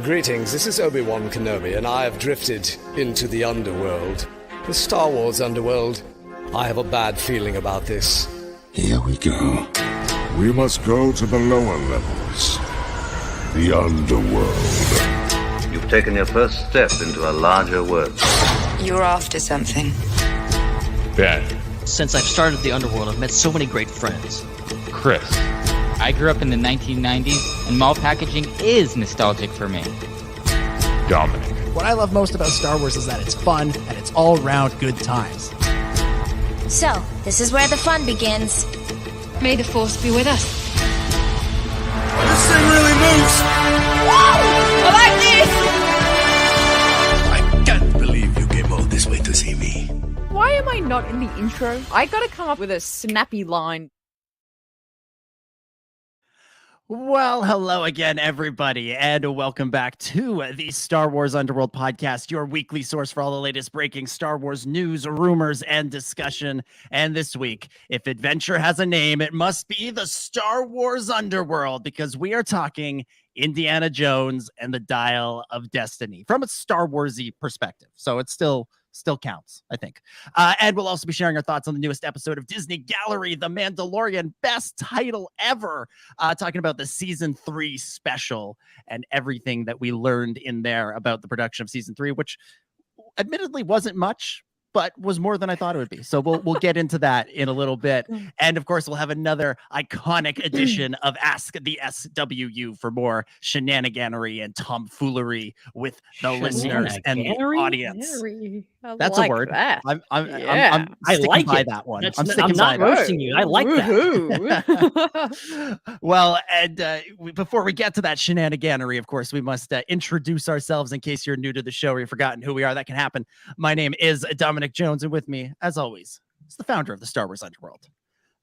Greetings, this is Obi-Wan Kenobi, and I have drifted into the Underworld. The Star Wars Underworld. I have a bad feeling about this. Here we go. We must go to the lower levels. The Underworld. You've taken your first step into a larger world. You're after something. Ben. Since I've started the Underworld, I've met so many great friends. Chris. I grew up in the 1990s, and mall packaging is nostalgic for me. Dominic. What I love most about Star Wars is that it's fun and it's all-round good times. So, this is where the fun begins. May the Force be with us. This thing really moves! I like this! I can't believe you came all this way to see me. Why am I not in the intro? I gotta come up with a snappy line. Well, hello again, everybody, and welcome back to the Star Wars Underworld podcast, your weekly source for all the latest breaking Star Wars news, rumors, and discussion. And this week, if adventure has a name, it must be the Star Wars Underworld, because we are talking Indiana Jones and the Dial of Destiny from a Star Wars-y perspective. So it still counts, I think. And we'll also be sharing our thoughts on the newest episode of Disney Gallery, The Mandalorian, best title ever, talking about the season 3 special and everything that we learned in there about the production of season 3, which admittedly wasn't much, but was more than I thought it would be. So we'll get into that in a little bit. And of course, we'll have another iconic edition of Ask the SWU for more shenaniganery and tomfoolery with the listeners and the audience. That's a word. That. I'm I sticking like by it. that one. I'm not roasting you. I like that. Well, and before we get to that shenaniganery, of course, we must introduce ourselves in case you're new to the show or you've forgotten who we are. That can happen. My name is Dominic Jones, and with me, as always, is the founder of the Star Wars Underworld,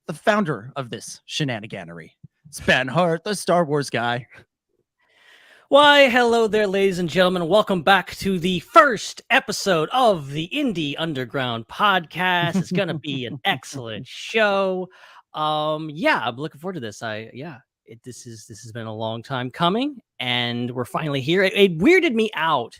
the founder of this shenaniganery. It's Ben Hart, the Star Wars guy. Why, hello there, ladies and gentlemen. Welcome back to the first episode of the Indy Underground podcast. It's going to be an excellent show. I'm looking forward to this. This has been a long time coming, and we're finally here. It weirded me out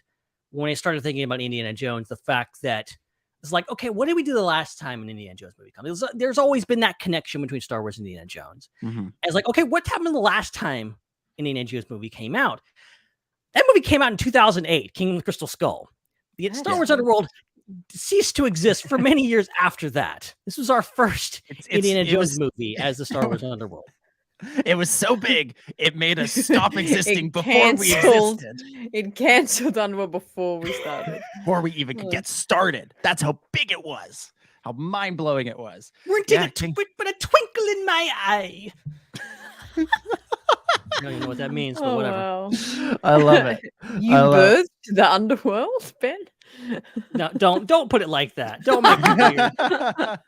when I started thinking about Indiana Jones, the fact that it's like, okay, what did we do the last time an Indiana Jones movie comes? There's always been that connection between Star Wars and Indiana Jones. Mm-hmm. And it's like, okay, what happened the last time an Indiana Jones movie came out? That movie came out in 2008, King of the Crystal Skull. The Star Wars Underworld ceased to exist for many years after that. This was our first Indiana Jones movie as the Star Wars Underworld. It was so big, it made us stop existing before we existed. It canceled Underworld before we started. Before we even could get started. That's how big it was. How mind-blowing it was. Weren't it but a twinkle in my eye. I don't even know what that means, but whatever. Wow. I love it. You birthed the Underworld, Ben? No, don't put it like that. Don't make it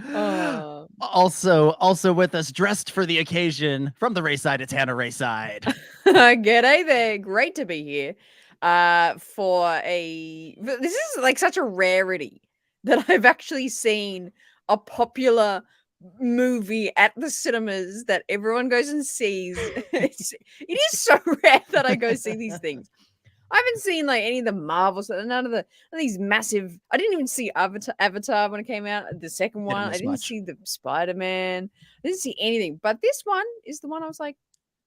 weird. Also with us, dressed for the occasion, from the Raeside, it's Hannah Raeside. G'day there. Great to be here. This is like such a rarity that I've actually seen a popular movie at the cinemas that everyone goes and sees. It is so rare that I go see these things. I haven't seen like any of the Marvels, none of these massive. I didn't even see Avatar when it came out. The second one, I didn't see the Spider-Man. I didn't see anything. But this one is the one I was like,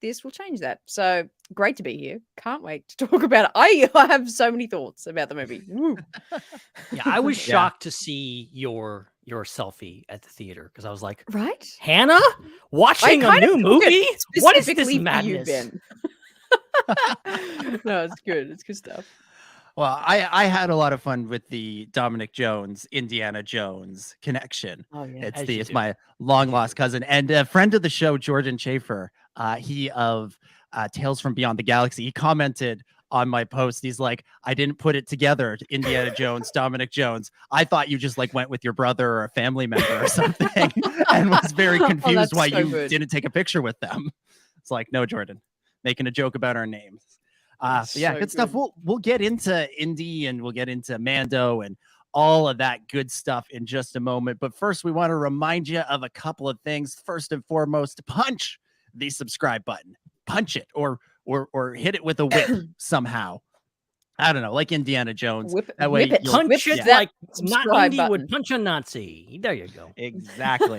this will change that. So great to be here. Can't wait to talk about it. I have so many thoughts about the movie. Yeah, I was shocked to see your selfie at the theater because I was like, right, Hannah, watching a new movie. What is this madness? You, Ben? No, it's good. It's good stuff. Well, I had a lot of fun with the Dominic Jones, Indiana Jones connection. Oh, yeah. It's my long lost cousin and a friend of the show, Jordan Schaefer. He of Tales from Beyond the Galaxy. He commented on my post. He's like, I didn't put it together. Indiana Jones, Dominic Jones. I thought you just like went with your brother or a family member or something, and was very confused why you didn't take a picture with them. It's like, no, Jordan, making a joke about our names. Good stuff. We'll get into Indy and we'll get into Mando and all of that good stuff in just a moment. But first, we want to remind you of a couple of things. First and foremost, punch the subscribe button. Punch it or or hit it with a whip somehow. I don't know, like Indiana Jones. Whip way it. you'll- Punch it that like not subscribe Indy would button. punch a Nazi. There you go. Exactly.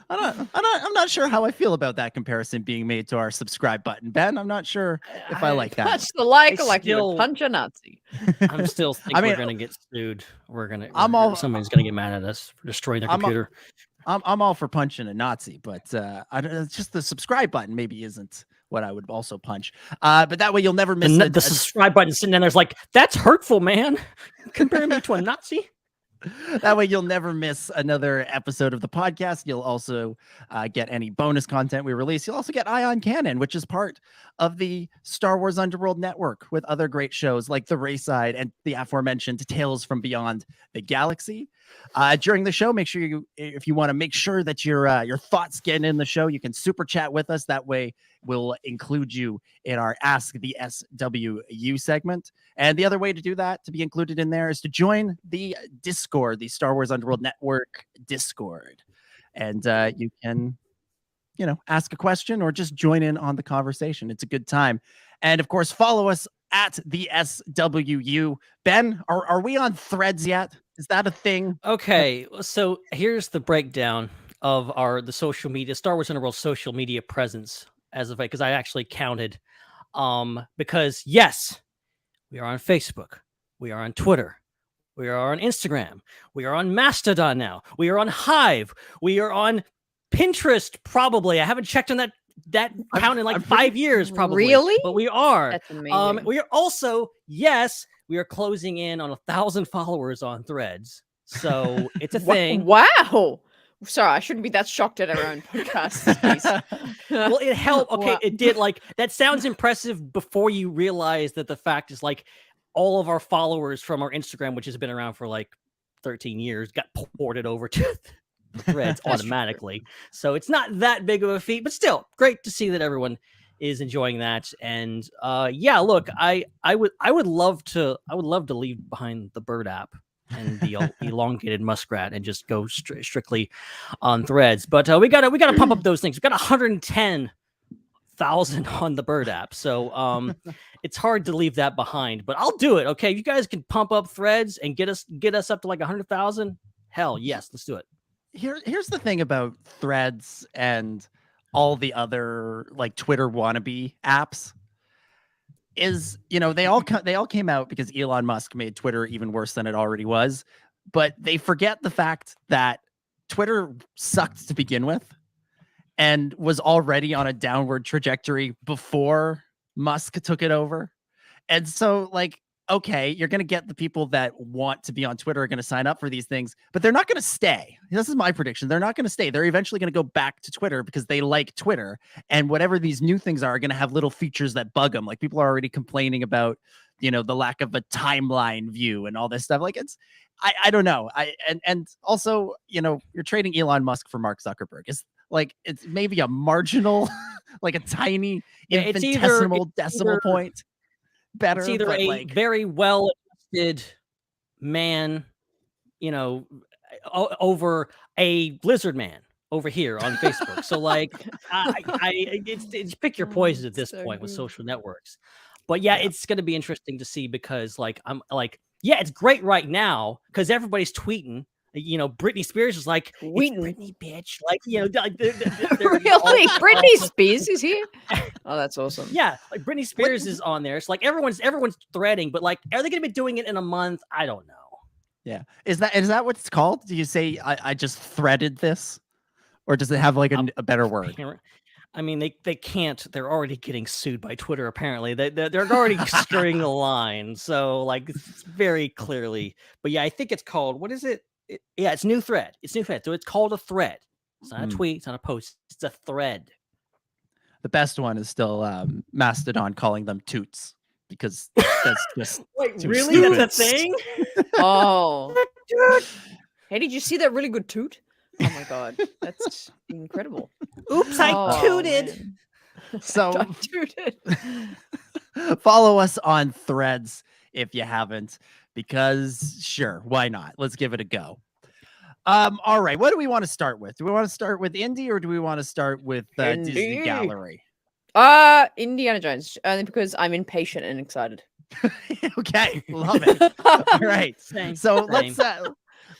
I'm not sure how I feel about that comparison being made to our subscribe button, Ben. I'm not sure if I like that. Punch the like I like you still- would punch a Nazi. I'm still thinking I mean, we're gonna get sued. Somebody's gonna get mad at us for destroying their I'm computer. I'm all for punching a Nazi, but it's just the subscribe button maybe isn't what I would also punch. But that way you'll never miss The subscribe button sitting down there's like, that's hurtful, man. Compare me to a Nazi. That way you'll never miss another episode of the podcast. You'll also get any bonus content we release. You'll also get Ion Canon, which is part of the Star Wars Underworld network with other great shows like the Raeside and the aforementioned Tales from Beyond the Galaxy. During the show, make sure if you want to make sure that your thoughts get in the show, you can super chat with us. That way we'll include you in our Ask the SWU segment. And the other way to do that, to be included in there, is to join the Discord, the Star Wars Underworld Network Discord. And you can, ask a question or just join in on the conversation. It's a good time. And of course, follow us at the SWU. Ben, are we on Threads yet? Is that a thing? Okay, so here's the breakdown of the social media, Star Wars Underworld social media presence as of because I actually counted. Because yes, we are on Facebook, we are on Twitter, we are on Instagram, we are on Mastodon now, we are on Hive, we are on Pinterest. Probably, I haven't checked on that count in like 5 years, probably. Really? But we are. That's amazing. We are also, yes, we are closing in on 1,000 followers on Threads. So it's a thing. Wow. Sorry, I shouldn't be that shocked at our own podcast. Well, it helped. Okay, Wow. it did. Like, that sounds impressive before you realize that the fact is, like, all of our followers from our Instagram, which has been around for like 13 years, got ported over to Threads automatically. So it's not that big of a feat, but still great to see that everyone is enjoying that. And yeah, look, I would love to leave behind the Bird app and the elongated muskrat and just go strictly on Threads. But we gotta pump up those things. We've got 110,000 on the Bird app, so it's hard to leave that behind. But I'll do it. Okay, if you guys can pump up Threads and get us up to like 100,000, hell yes, let's do it. Here's the thing about Threads and all the other like Twitter wannabe apps is, they all came out because Elon Musk made Twitter even worse than it already was. But they forget the fact that Twitter sucked to begin with and was already on a downward trajectory before Musk took it over. And so, like, okay, you're going to get the people that want to be on Twitter are going to sign up for these things, but they're not going to stay. This is my prediction. They're not going to stay. They're eventually going to go back to Twitter because they like Twitter, and whatever these new things are going to have little features that bug them. Like, people are already complaining about, the lack of a timeline view and all this stuff. Like, it's, I don't know. And also, you're trading Elon Musk for Mark Zuckerberg. It's maybe a marginal, like a tiny infinitesimal decimal point better. It's either a very well adjusted man, over a lizard man over here on Facebook. So like, it's pick your poison at this point with social networks. But yeah, it's going to be interesting to see because I'm like, yeah, it's great right now because everybody's tweeting. Britney Spears is like, it's Britney, bitch. Like, they're really? Britney Spears is here? Oh, that's awesome. Yeah, like Britney Spears is on there. It's like everyone's threading, but like, are they going to be doing it in a month? I don't know. Yeah, is that what it's called? Do you say I just threaded this, or does it have like a better word? I mean, they can't. They're already getting sued by Twitter. Apparently, they're already skirting the line. So like, it's very clearly. But yeah, I think it's called. What is it? Yeah, it's new thread. It's new thread. So it's called a thread. It's not a tweet. It's not a post. It's a thread. The best one is still Mastodon calling them toots because that's just wait, really? Stupid. That's a thing? Oh, hey, did you see that really good toot? Oh my god, that's incredible. Oops, I tooted. Man. So I tooted. Follow us on Threads if you haven't, because sure, why not? Let's give it a go. All right, what do we want to start with? Do we want to start with Indy or do we want to start with Disney Gallery? Indiana Jones, only because I'm impatient and excited. Okay, love it. All right, Same. so Same.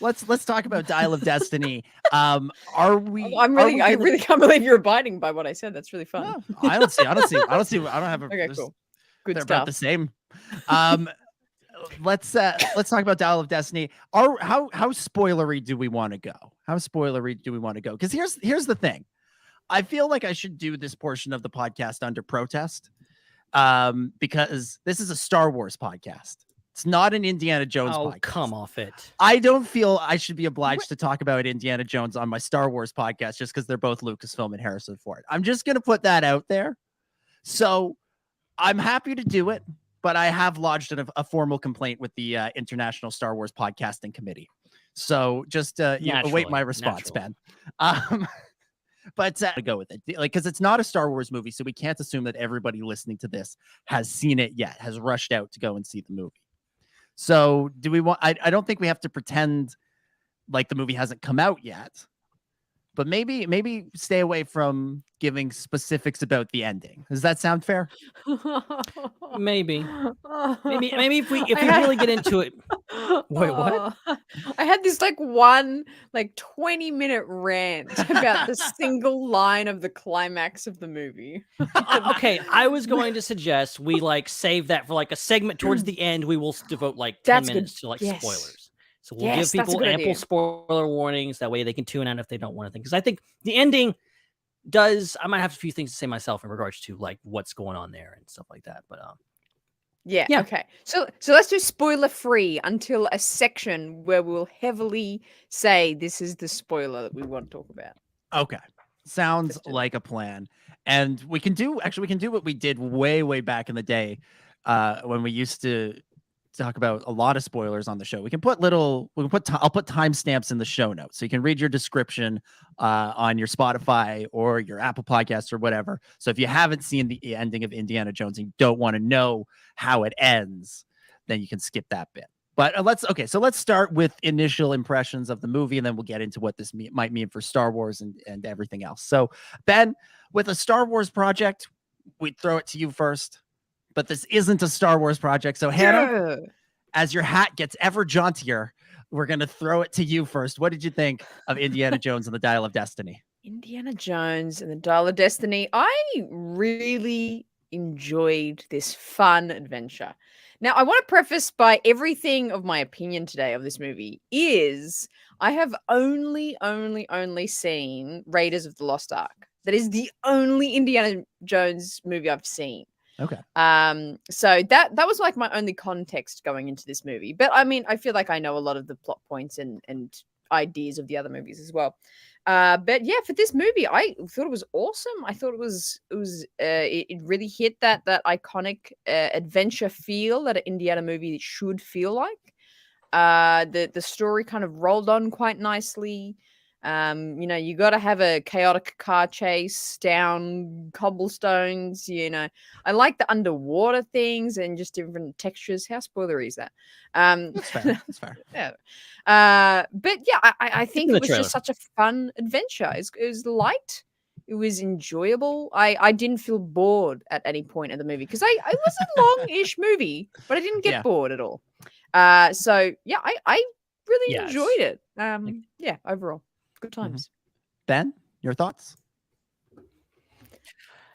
let's talk about Dial of Destiny. Are we? I really can't believe you're abiding by what I said. That's really fun. No, I don't have a. Okay, cool. Good They're stuff. about the same. Let's talk about Dial of Destiny. How spoilery do we want to go? How spoilery do we want to go? Because here's the thing. I feel like I should do this portion of the podcast under protest, because this is a Star Wars podcast. It's not an Indiana Jones podcast. Come off it. I don't feel I should be obliged to talk about Indiana Jones on my Star Wars podcast just because they're both Lucasfilm and Harrison Ford. I'm just going to put that out there. So I'm happy to do it, but I have lodged a formal complaint with the International Star Wars Podcasting Committee. So just await my response, Ben. But go with it, like, because it's not a Star Wars movie, so we can't assume that everybody listening to this has seen it yet, has rushed out to go and see the movie. So do we want? I don't think we have to pretend like the movie hasn't come out yet, but maybe stay away from giving specifics about the ending. Does that sound fair? Maybe if we really get into it. Wait, what? I had this 20-minute rant about the single line of the climax of the movie. Okay, I was going to suggest we save that for a segment towards the end. We will devote 10 minutes to spoilers. So we'll give people ample spoiler warnings. That way they can tune out if they don't want to think. Because I think the ending I might have a few things to say myself in regards to what's going on there and stuff like that. But yeah. Okay. So let's do spoiler free until a section where we'll heavily say this is the spoiler that we want to talk about. Okay. Sounds like a plan. And we can do what we did way back in the day, when we used to talk about a lot of spoilers on the show. I'll put timestamps in the show notes so you can read your description on your Spotify or your Apple Podcasts or whatever. So if you haven't seen the ending of Indiana Jones and you don't want to know how it ends, then you can skip that bit. But let's start with initial impressions of the movie, and then we'll get into what this might mean for Star Wars and everything else. So Ben, with a Star Wars project, we'd throw it to you first. But this isn't a Star Wars project. So Hannah, as your hat gets ever jauntier, we're going to throw it to you first. What did you think of Indiana Jones and the Dial of Destiny? Indiana Jones and the Dial of Destiny. I really enjoyed this fun adventure. Now, I want to preface by everything of my opinion today of this movie is I have only seen Raiders of the Lost Ark. That is the only Indiana Jones movie I've seen. Okay. So that was my only context going into this movie. But I mean, I feel like I know a lot of the plot points and ideas of the other movies as well. But yeah, for this movie, I thought it was awesome. I thought it really hit that iconic adventure feel that an Indiana movie should feel like. The story kind of rolled on quite nicely. You got to have a chaotic car chase down cobblestones. I like the underwater things and just different textures. How spoilery is that? That's fair. That's fair. Yeah. But yeah, I think it was just such a fun adventure. It was light. It was enjoyable. I didn't feel bored at any point of the movie because it was a long-ish movie, but I didn't get bored at all. So yeah, I really enjoyed it. Yeah, overall. Good times. Ben, your thoughts?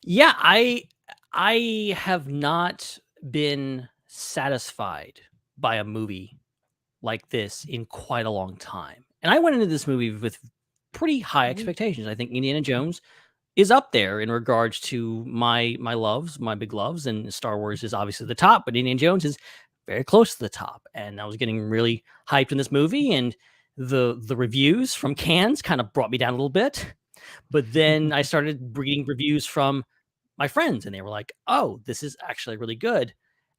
Yeah, I have not been satisfied by a movie like this in quite a long time. And I went into this movie with pretty high expectations. I think Indiana Jones is up there in regards to my big loves, and Star Wars is obviously the top, but Indiana Jones is very close to the top. And I was getting really hyped in this movie, and the reviews from Cannes kind of brought me down a little bit. But then I started reading reviews from my friends, and they were like, oh, this is actually really good.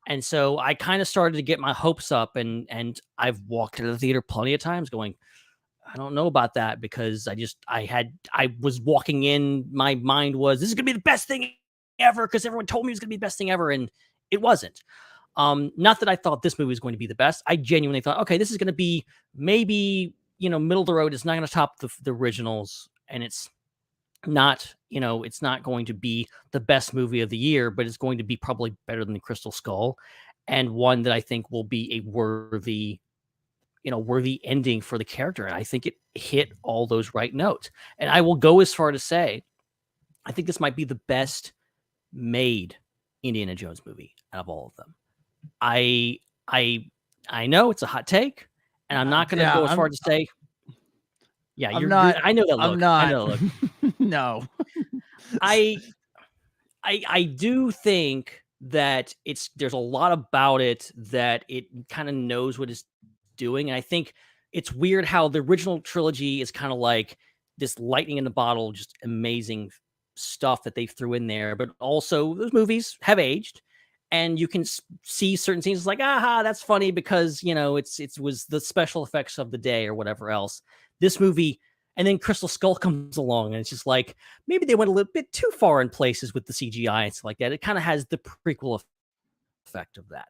And so I kind of started to get my hopes up, and I've walked into the theater plenty of times going, I don't know about that, because I was walking in, my mind was, this is going to be the best thing ever, because everyone told me it was going to be the best thing ever, and it wasn't. Not that I thought this movie was going to be the best. I genuinely thought, okay, this is going to be maybe, middle of the road. It's not going to top the originals, and it's not it's not going to be the best movie of the year, but it's going to be probably better than the Crystal Skull, and one that I think will be a worthy ending for the character. And I think it hit all those right notes. And I will go as far to say, I think this might be the best made Indiana Jones movie out of all of them. I know it's a hot take, and I'm not going to go as far to say, yeah, I know that look. I'm not. I know that look. No. I do think that there's a lot about it that it kind of knows what it's doing. And I think it's weird how the original trilogy is kind of like this lightning in the bottle, just amazing stuff that they threw in there. But also those movies have aged, and you can see certain scenes like, aha, that's funny because, it was the special effects of the day or whatever else. This movie, and then Crystal Skull comes along, and it's just like, maybe they went a little bit too far in places with the CGI and stuff like that. It kind of has the prequel effect of that.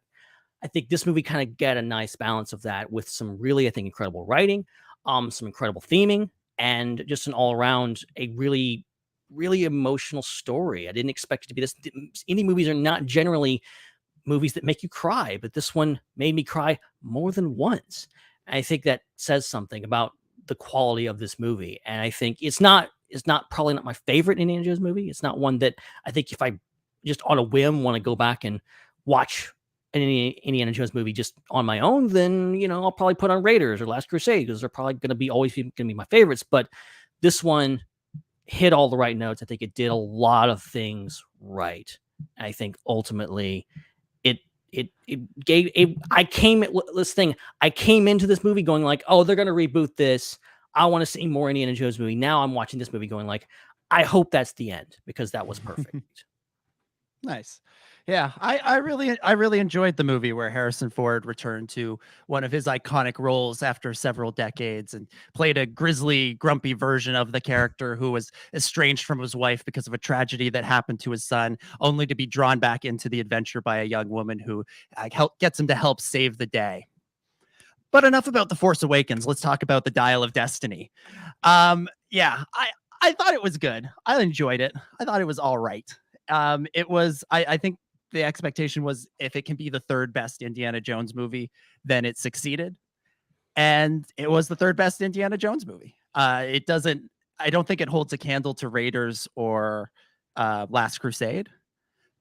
I think this movie kind of get a nice balance of that with some really, I think, incredible writing, some incredible theming, and just an all-around, a really, really emotional story. I didn't expect it to be this. Indie movies are not generally movies that make you cry, but this one made me cry more than once. And I think that says something about the quality of this movie. And I think it's probably not my favorite Indiana Jones movie. It's not one that I think if I just on a whim want to go back and watch an Indiana Jones movie just on my own, then, I'll probably put on Raiders or Last Crusade, because they're probably going to be my favorites. But this one hit all the right notes. I think it did a lot of things right. And I think ultimately I came into this movie going like, oh, they're going to reboot this. I want to see more Indiana Jones movie. Now I'm watching this movie going like, I hope that's the end, because that was perfect. Nice. Yeah, I really enjoyed the movie where Harrison Ford returned to one of his iconic roles after several decades and played a grisly, grumpy version of the character who was estranged from his wife because of a tragedy that happened to his son, only to be drawn back into the adventure by a young woman who gets him to help save the day. But enough about The Force Awakens. Let's talk about The Dial of Destiny. Yeah, I thought it was good. I enjoyed it. I thought it was all right. It was, I think the expectation was if it can be the third best Indiana Jones movie, then it succeeded. And it was the third best Indiana Jones movie. I don't think it holds a candle to Raiders or Last Crusade,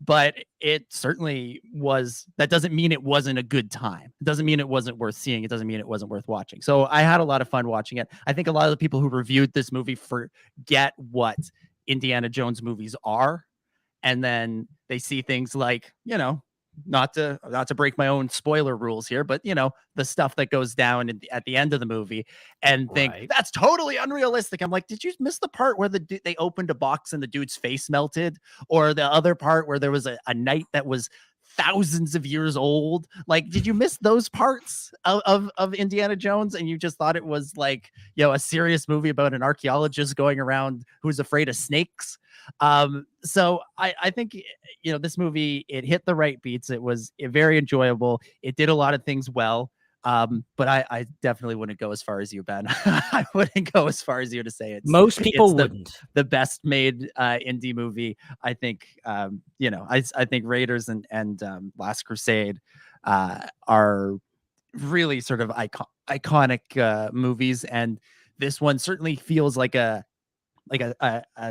but it certainly was. That doesn't mean it wasn't a good time. It doesn't mean it wasn't worth seeing. It doesn't mean it wasn't worth watching. So I had a lot of fun watching it. I think a lot of the people who reviewed this movie forget what Indiana Jones movies are. And then they see things like, not to break my own spoiler rules here, but the stuff that goes down at the end of the movie, and think that's totally unrealistic. I'm like, did you miss the part where they opened a box and the dude's face melted, or the other part where there was a knight that was thousands of years old? Like, did you miss those parts of Indiana Jones, and you just thought it was like, a serious movie about an archaeologist going around who's afraid of snakes? So I think, this movie, it hit the right beats. It was very enjoyable. It did a lot of things well. But I definitely wouldn't go as far as you, Ben. I wouldn't go as far as you to say it. Most people wouldn't. The best made indie movie. I think, I think Raiders and Last Crusade are really sort of iconic movies, and this one certainly feels like a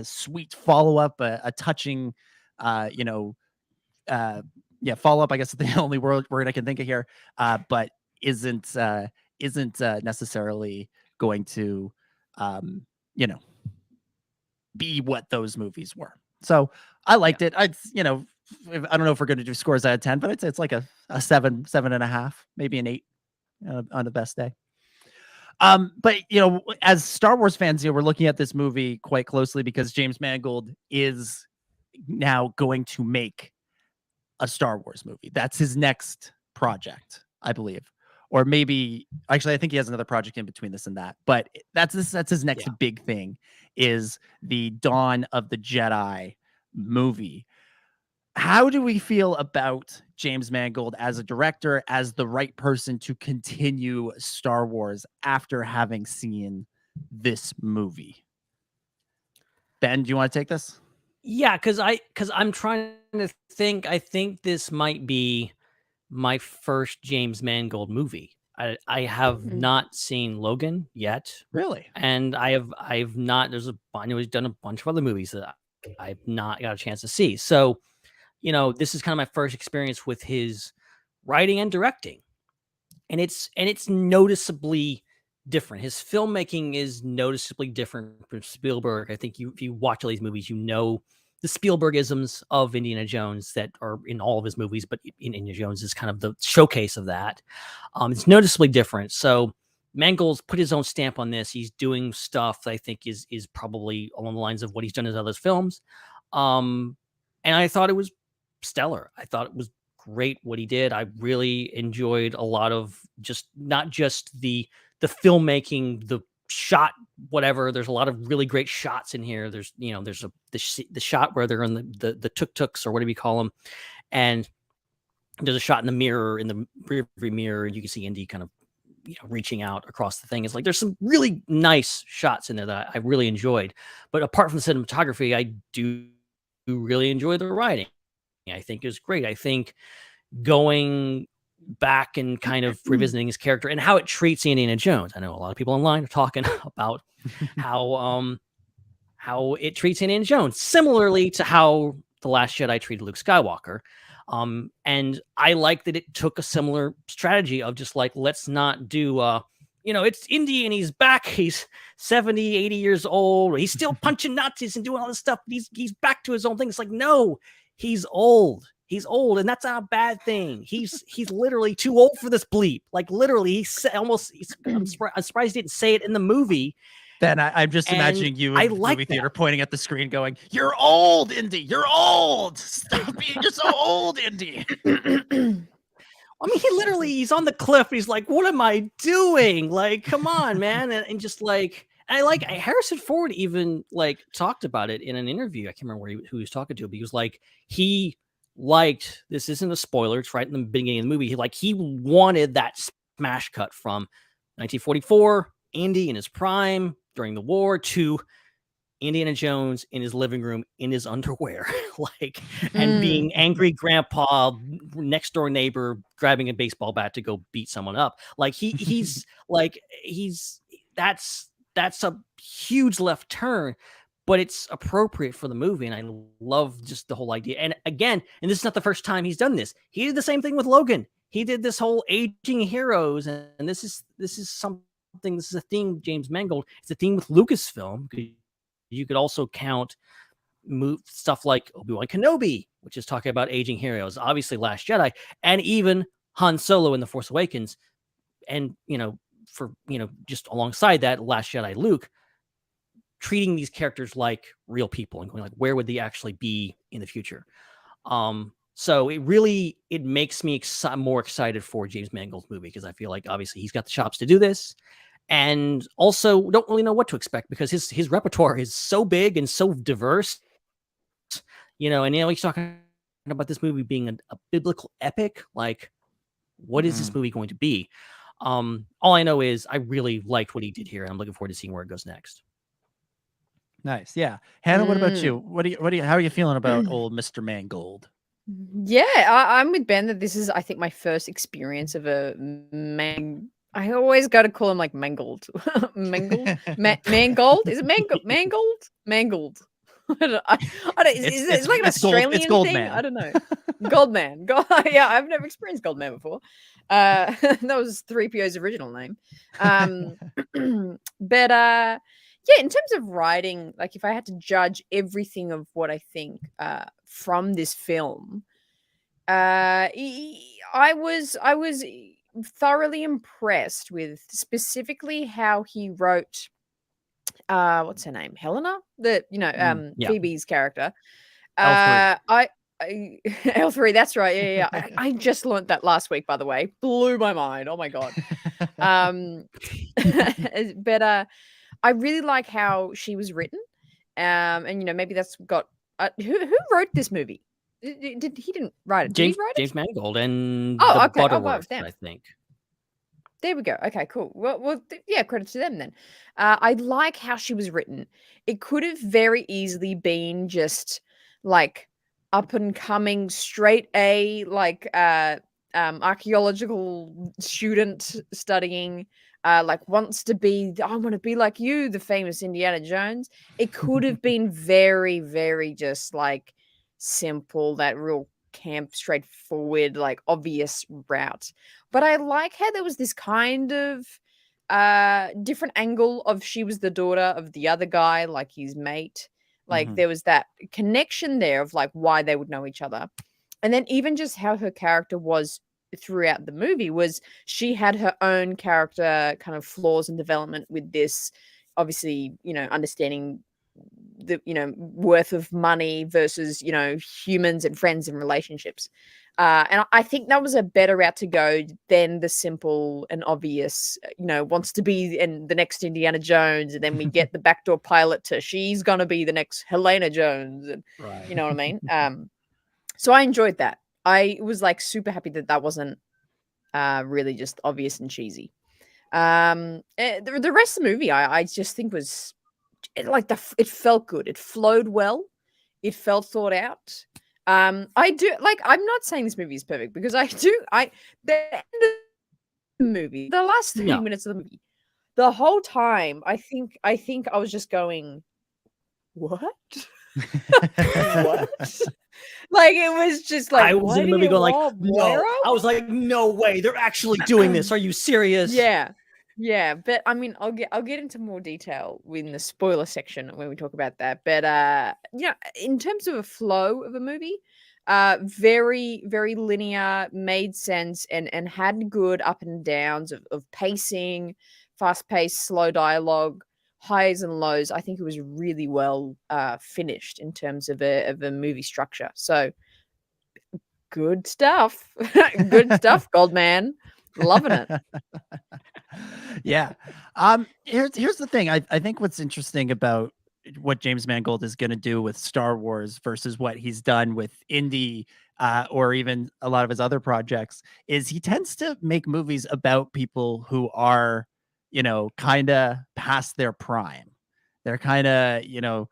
sweet follow-up, a touching, follow-up, I guess is the only word I can think of here, but isn't necessarily going to, be what those movies were. So I liked it. I don't know if we're going to do scores out of 10, but I'd say it's like a 7.5, maybe an 8 on the best day. But as Star Wars fans, we're looking at this movie quite closely because James Mangold is now going to make a Star Wars movie. That's his next project, I believe. Or maybe, actually, I think he has another project in between this and that. But that's his next big thing, is the Dawn of the Jedi movie. How do we feel about James Mangold as a director, as the right person to continue Star Wars after having seen this movie? Ben, do you want to take this? Yeah, because I'm trying to think. I think this might be my first James Mangold movie. I have not seen Logan yet. Really? And I've not. I know he's done a bunch of other movies that I've not got a chance to see. So, this is kind of my first experience with his writing and directing, and it's noticeably different. His filmmaking is noticeably different from Spielberg. I think if you watch all these movies, the Spielbergisms of Indiana Jones that are in all of his movies, but in Indiana Jones is kind of the showcase of that. It's noticeably different. So Mangold's put his own stamp on this. He's doing stuff that I think is probably along the lines of what he's done in his other films. And I thought it was stellar. I thought it was great what he did. I really enjoyed a lot of not just the filmmaking, the shot, whatever. There's a lot of really great shots in here. There's the shot where they're in the tuk-tuks or whatever you call them, and there's a shot in the mirror, in the rear view mirror, and you can see Indy kind of reaching out across the thing. It's like there's some really nice shots in there that I really enjoyed. But apart from the cinematography, I do really enjoy the writing. I think is great. I think going back and kind of revisiting his character and how it treats Indiana Jones. I know a lot of people online are talking about how it treats Indiana Jones similarly to how The Last Jedi treated Luke Skywalker. And I like that it took a similar strategy of just like, let's not do it's Indy and he's back. He's 70, 80 years old. He's still punching Nazis and doing all this stuff. He's back to his own thing. It's like, no, he's old. He's old, and that's not a bad thing. He's literally too old for this bleep. Like literally, I'm surprised he didn't say it in the movie. Then I'm just imagining you in the movie theater pointing at the screen, going, "You're old, Indy. You're old. Stop being. You're so old, Indy." I mean, he's on the cliff. He's like, "What am I doing? Like, come on, man!" And just like. I Harrison Ford even like talked about it in an interview. I can't remember who he was talking to, but he was like, he liked, this isn't a spoiler, it's right in the beginning of the movie. He wanted that smash cut from 1944, Indy in his prime during the war, to Indiana Jones in his living room in his underwear, and being angry grandpa, next door neighbor, grabbing a baseball bat to go beat someone up. That's a huge left turn, but it's appropriate for the movie. And I love just the whole idea. And again, and this is not the first time he's done this. He did the same thing with Logan. He did this whole aging heroes. And this is something, this is a theme, James Mangold. It's a theme with Lucasfilm. You could also count stuff like Obi-Wan Kenobi, which is talking about aging heroes, obviously Last Jedi, and even Han Solo in The Force Awakens. And, just alongside that, Last Jedi Luke, treating these characters like real people and going like, where would they actually be in the future? So it makes me more excited for James Mangold's movie, because I feel like obviously he's got the chops to do this, and also don't really know what to expect because his repertoire is so big and so diverse. And he's talking about this movie being a biblical epic. Like, what is this movie going to be? All I know is I really liked what he did here, and I'm looking forward to seeing where it goes next. Nice. Yeah. Hannah, what about you? How are you feeling about old Mr. Mangold? Yeah, I'm with Ben that this is, I think, my first experience of a I always got to call him like Mangold. Mangold? Is it Mangold? Mangold. I don't, it's like an Australian thing. Man. I don't know. Goldman. Yeah, I've never experienced Goldman before. That was 3PO's original name. But yeah, in terms of writing, like if I had to judge everything of what I think from this film, I was thoroughly impressed with specifically how he wrote what's her name? Helena? Phoebe's character. L3, that's right. Yeah. I just learned that last week, by the way. Blew my mind. Oh my god. But I really like how she was written. And maybe that's got who wrote this movie? He didn't write it. Did he write it? James Mangold and Butterworth, I think. There we go. Okay, cool. Yeah, credit to them then. I like how she was written. It could have very easily been just like up and coming, straight A, like archaeological student studying, like wants to be. I want to be like you, the famous Indiana Jones. It could have been very, very just like simple, that real camp, straightforward, like obvious route. But I like how there was this kind of different angle of she was the daughter of the other guy, like his mate. Like there was that connection there of like why they would know each other. And then even just how her character was throughout the movie was she had her own character kind of flaws and development with this, obviously, understanding the worth of money versus humans and friends and relationships, and I think that was a better route to go than the simple and obvious, wants to be in the next Indiana Jones, and then we get the backdoor pilot to she's gonna be the next Helena Jones, and Right. you know what I mean. So I enjoyed that. I was like super happy that wasn't really just obvious and cheesy. The rest of the movie I just think was it felt good. It flowed well. It felt thought out. I do like. I'm not saying this movie is perfect because the end of the movie, the last 30 No. minutes of the movie, the whole time, I think I was just going, what? What? Like it was just like I was in the movie going like, rob no. Moira? I was like, no way, they're actually doing this. Are you serious? Yeah, but I mean, I'll get into more detail in the spoiler section when we talk about that. But in terms of a flow of a movie, very very linear, made sense, and had good up and downs of pacing, fast paced, slow dialogue, highs and lows. I think it was really well finished in terms of a movie structure. So good stuff, good stuff, Goldman. Loving it. Yeah. Here's the thing. I think what's interesting about what James Mangold is going to do with Star Wars versus what he's done with Indy, or even a lot of his other projects, is he tends to make movies about people who are, kind of past their prime. They're kind of,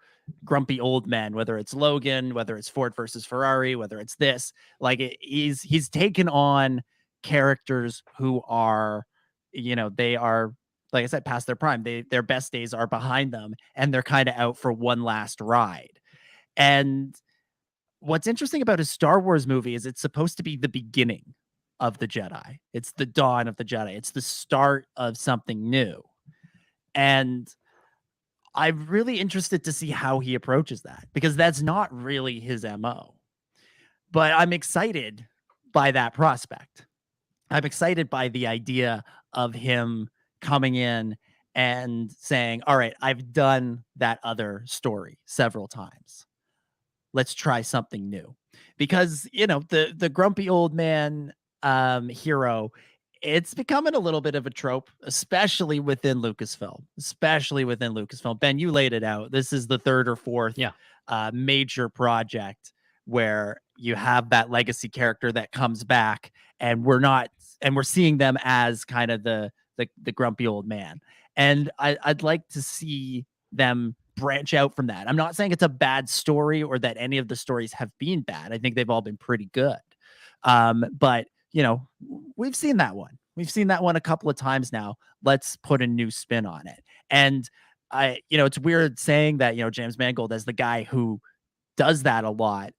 grumpy old men, whether it's Logan, whether it's Ford versus Ferrari, whether it's this. Like he's taken on characters who are, they are, like I said, past their prime. Their best days are behind them, and they're kind of out for one last ride. And what's interesting about a Star Wars movie is it's supposed to be the beginning of the Jedi. It's the dawn of the Jedi. It's the start of something new. And I'm really interested to see how he approaches that, because that's not really his MO. But I'm excited by that prospect. I'm excited by the idea of him coming in and saying, all right, I've done that other story several times. Let's try something new. Because, the grumpy old man hero, it's becoming a little bit of a trope, especially within Lucasfilm. Ben, you laid it out. This is the third or fourth major project where you have that legacy character that comes back, and we're seeing them as kind of the grumpy old man. And I'd like to see them branch out from that. I'm not saying it's a bad story or that any of the stories have been bad. I think they've all been pretty good. But we've seen that one. We've seen that one a couple of times now. Let's put a new spin on it. And it's weird saying that, James Mangold as the guy who does that a lot.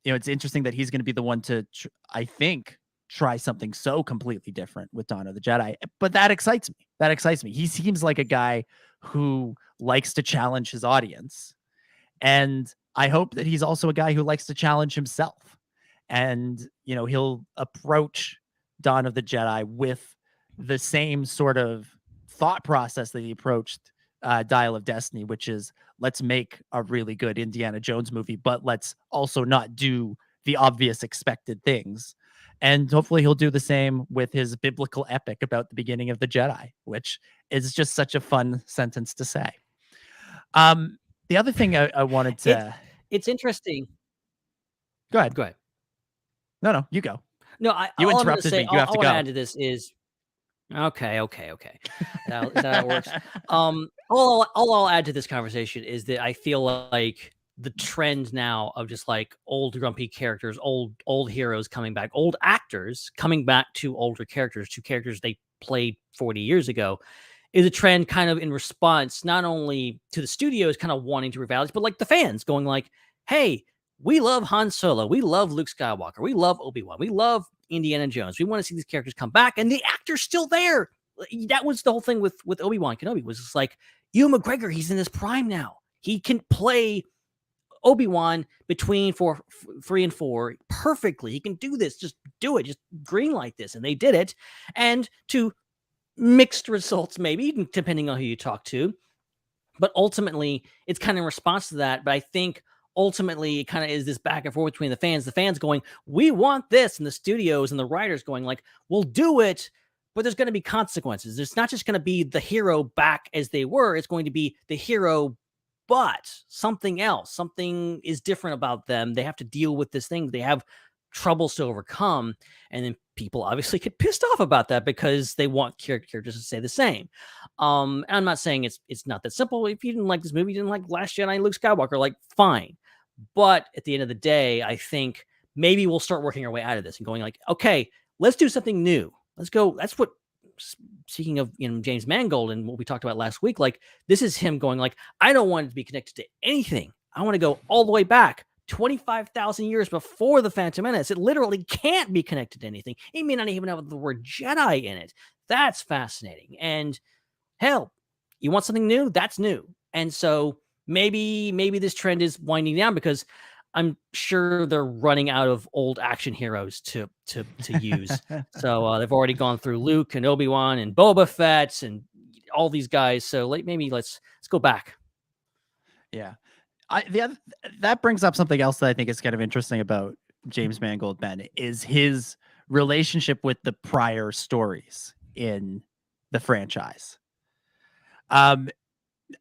It's interesting that he's going to be the one to, I think, try something so completely different with Dawn of the Jedi. But that excites me. He seems like a guy who likes to challenge his audience. And I hope that he's also a guy who likes to challenge himself. And, he'll approach Dawn of the Jedi with the same sort of thought process that he approached Dial of Destiny, which is, let's make a really good Indiana Jones movie, but let's also not do the obvious expected things. And hopefully he'll do the same with his biblical epic about the beginning of the Jedi, which is just such a fun sentence to say. The other thing I wanted to... It's interesting. Go ahead. Go ahead. No, you go. No, You interrupted me. You have to go. All I want to add to this is, Okay. That works. All I'll add to this conversation is that I feel like the trend now of just like old grumpy characters, old heroes coming back, old actors coming back to older characters, to characters they played 40 years ago, is a trend kind of in response not only to the studios kind of wanting to revalidate, but like the fans going like, hey, we love Han Solo, we love Luke Skywalker, we love Obi-Wan, we love Indiana Jones. We want to see these characters come back, and the actor's still there. That was the whole thing with Obi-Wan Kenobi, was just like, Ewan McGregor, he's in his prime now. He can play Obi-Wan between 3 and 4 perfectly. He can do this. Just do it. Just green light this. And they did it. And to mixed results, maybe, depending on who you talk to. But ultimately, it's kind of in response to that. But I think ultimately it kind of is this back and forth between the fans going, we want this, and the studios and the writers going like, we'll do it, but there's going to be consequences. It's not just going to be the hero back as they were. It's going to be the hero, but something else. Something is different about them. They have to deal with this thing. They have troubles to overcome. And then people obviously get pissed off about that because they want characters to stay the same. And I'm not saying it's not that simple. If you didn't like this movie, you didn't like Last Jedi, Luke Skywalker, like, fine. But at the end of the day, I think maybe we'll start working our way out of this and going like, okay, let's do something new. Let's go. That's what, speaking of, James Mangold and what we talked about last week, like, this is him going like, I don't want it to be connected to anything. I want to go all the way back 25,000 years before the Phantom Menace. It literally can't be connected to anything. It may not even have the word Jedi in it. That's fascinating. And hell, you want something new? That's new. And so maybe this trend is winding down because I'm sure they're running out of old action heroes to use. So they've already gone through Luke and Obi-Wan and Boba Fett and all these guys. So maybe let's go back. Yeah. That brings up something else that I think is kind of interesting about James Mangold, Ben, is his relationship with the prior stories in the franchise.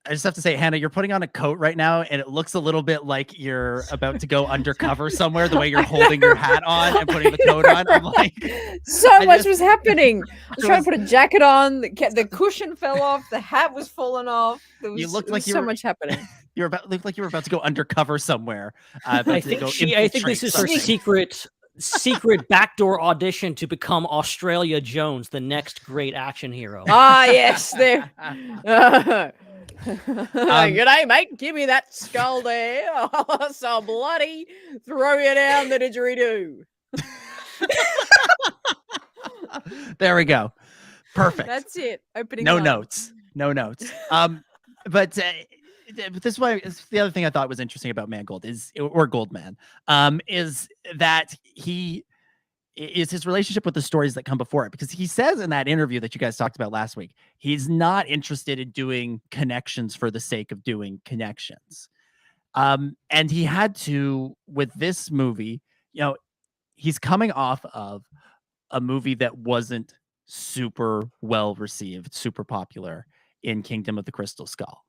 I just have to say, Hannah, you're putting on a coat right now, and it looks a little bit like you're about to go undercover somewhere, the way you're holding your hat on and putting the coat on. I'm like, so much was happening. I was trying to put a jacket on, the cushion fell off, the hat was falling off. You looked like so much happening. Looked like you were about to go undercover somewhere. I think this is her secret backdoor audition to become Australia Jones, the next great action hero. Ah, yes, there. G'day, mate. Give me that skull there. Oh, so bloody. Throw you down the didgeridoo. There we go. Perfect. That's it. Opening. No line. notes. But this is why the other thing I thought was interesting about Mangold or Goldman, is that he is his relationship with the stories that come before it, because he says in that interview that you guys talked about last week, he's not interested in doing connections for the sake of doing connections. And he had to, with this movie, he's coming off of a movie that wasn't super well received, super popular in Kingdom of the Crystal Skull.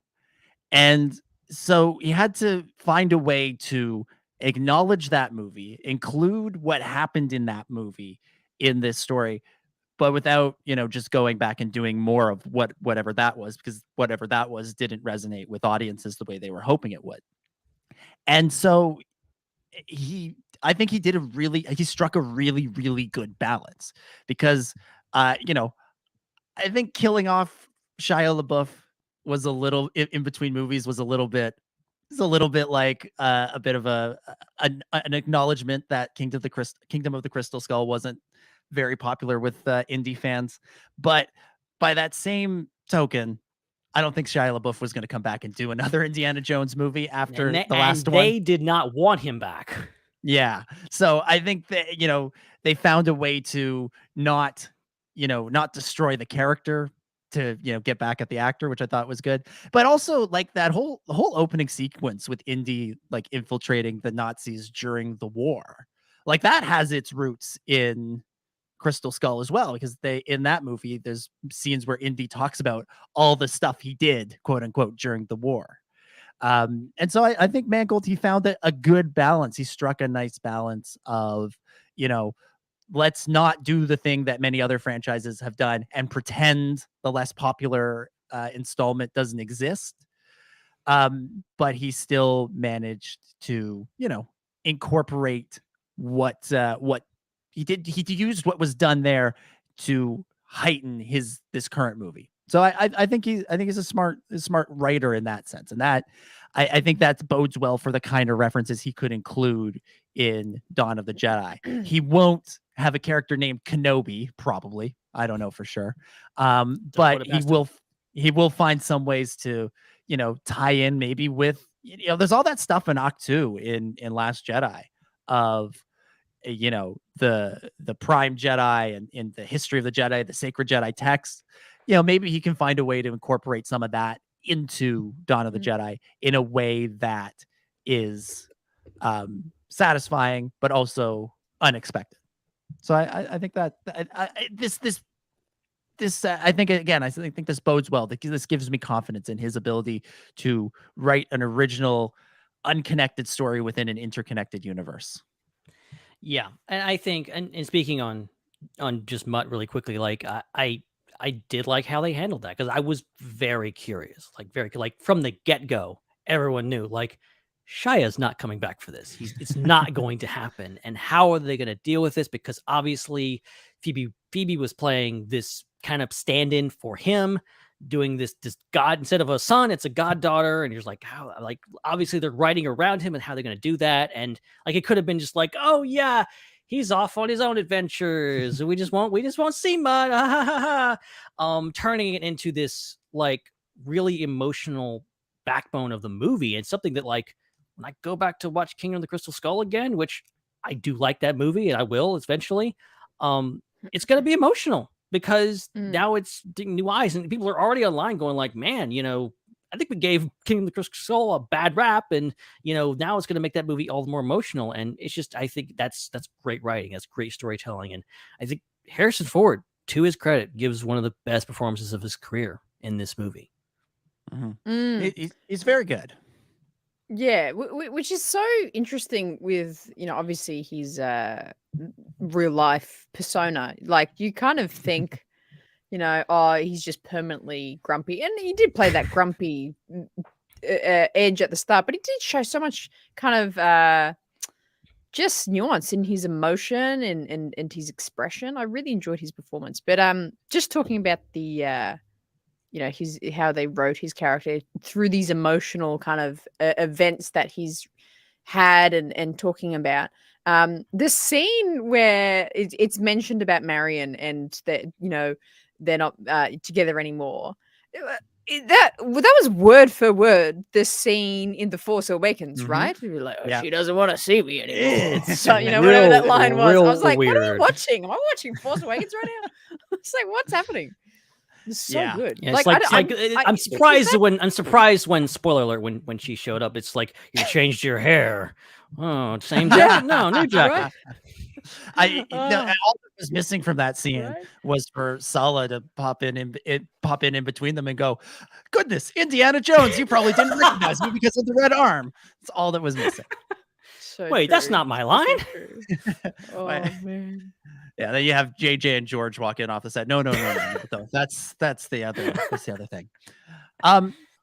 And so he had to find a way to acknowledge that movie, include what happened in that movie in this story, but without, just going back and doing more of whatever that was, because whatever that was didn't resonate with audiences the way they were hoping it would. And so I think he struck a really, really good balance, because, I think killing off Shia LaBeouf was a little in between movies was a little bit like a bit of an acknowledgement that Kingdom of the Crystal Skull wasn't very popular with indie fans. But by that same token, I don't think Shia LaBeouf was going to come back and do another Indiana Jones movie after the last one. They did not want him back. Yeah. So I think that, they found a way to not destroy the character, to get back at the actor, which I thought was good. But also, like, the whole opening sequence with Indy like infiltrating the Nazis during the war, like, that has its roots in Crystal Skull as well, because in that movie there's scenes where Indy talks about all the stuff he did, quote unquote, during the war. And so I think Mangold, he found a good balance. He struck a nice balance of let's not do the thing that many other franchises have done and pretend the less popular installment doesn't exist. But he still managed to, incorporate what he did. He used what was done there to heighten this current movie. So I think he's a smart writer in that sense, and that I think that bodes well for the kind of references he could include in Dawn of the Jedi. He won't have a character named Kenobi, probably. I don't know for sure, but he will find some ways to tie in maybe with there's all that stuff in Act 2 in Last Jedi of the Prime Jedi and in the history of the Jedi, the sacred Jedi text. Maybe he can find a way to incorporate some of that into Dawn of the Jedi in a way that is satisfying but also unexpected. So I think that I think again, I think this bodes well. This gives me confidence in his ability to write an original, unconnected story within an interconnected universe. Yeah, and I think, and speaking on just Mutt really quickly, like I did like how they handled that, because I was very curious, like from the get go, everyone knew like Shia's not coming back for this. It's not going to happen. And how are they going to deal with this? Because obviously Phoebe was playing this kind of stand-in for him, doing this god, instead of a son, it's a goddaughter. And you're like, how, like, obviously they're writing around him and how they're going to do that. And like, it could have been just like, oh yeah, he's off on his own adventures. we just won't see Mutt. Turning it into this like really emotional backbone of the movie, and something that, like, when I go back to watch Kingdom of the Crystal Skull again, which I do like that movie and I will eventually, it's going to be emotional, because now it's new eyes, and people are already online going like, man, I think we gave Kingdom of the Crystal Skull a bad rap, and now it's going to make that movie all the more emotional. And it's just, I think that's great writing, that's great storytelling, and I think Harrison Ford, to his credit, gives one of the best performances of his career in this movie. He's very good. Yeah, which is so interesting with, obviously his real life persona. Like, you kind of think, oh, he's just permanently grumpy. And he did play that grumpy edge at the start, but he did show so much kind of just nuance in his emotion and his expression. I really enjoyed his performance. But just talking about the how they wrote his character through these emotional kind of events that he's had and talking about. This scene where it's mentioned about Marion and that, they're not together anymore. That was word for word the scene in The Force Awakens, right? We were like, she doesn't want to see me anymore. So, whatever that line was. I was like, weird. What are you watching? Am I watching Force Awakens right now? It's like, what's happening? It's so good. Yeah, I'm surprised when spoiler alert, when she showed up, it's like, you changed your hair. Oh, same jacket? No, new jacket. All that was missing from that scene was for Sala to pop in between them and go, goodness, Indiana Jones, you probably didn't recognize me because of the red arm. That's all that was missing. Wait, that's not my line. Oh man. Yeah, then you have JJ and George walk in off the set. No. That's the other thing.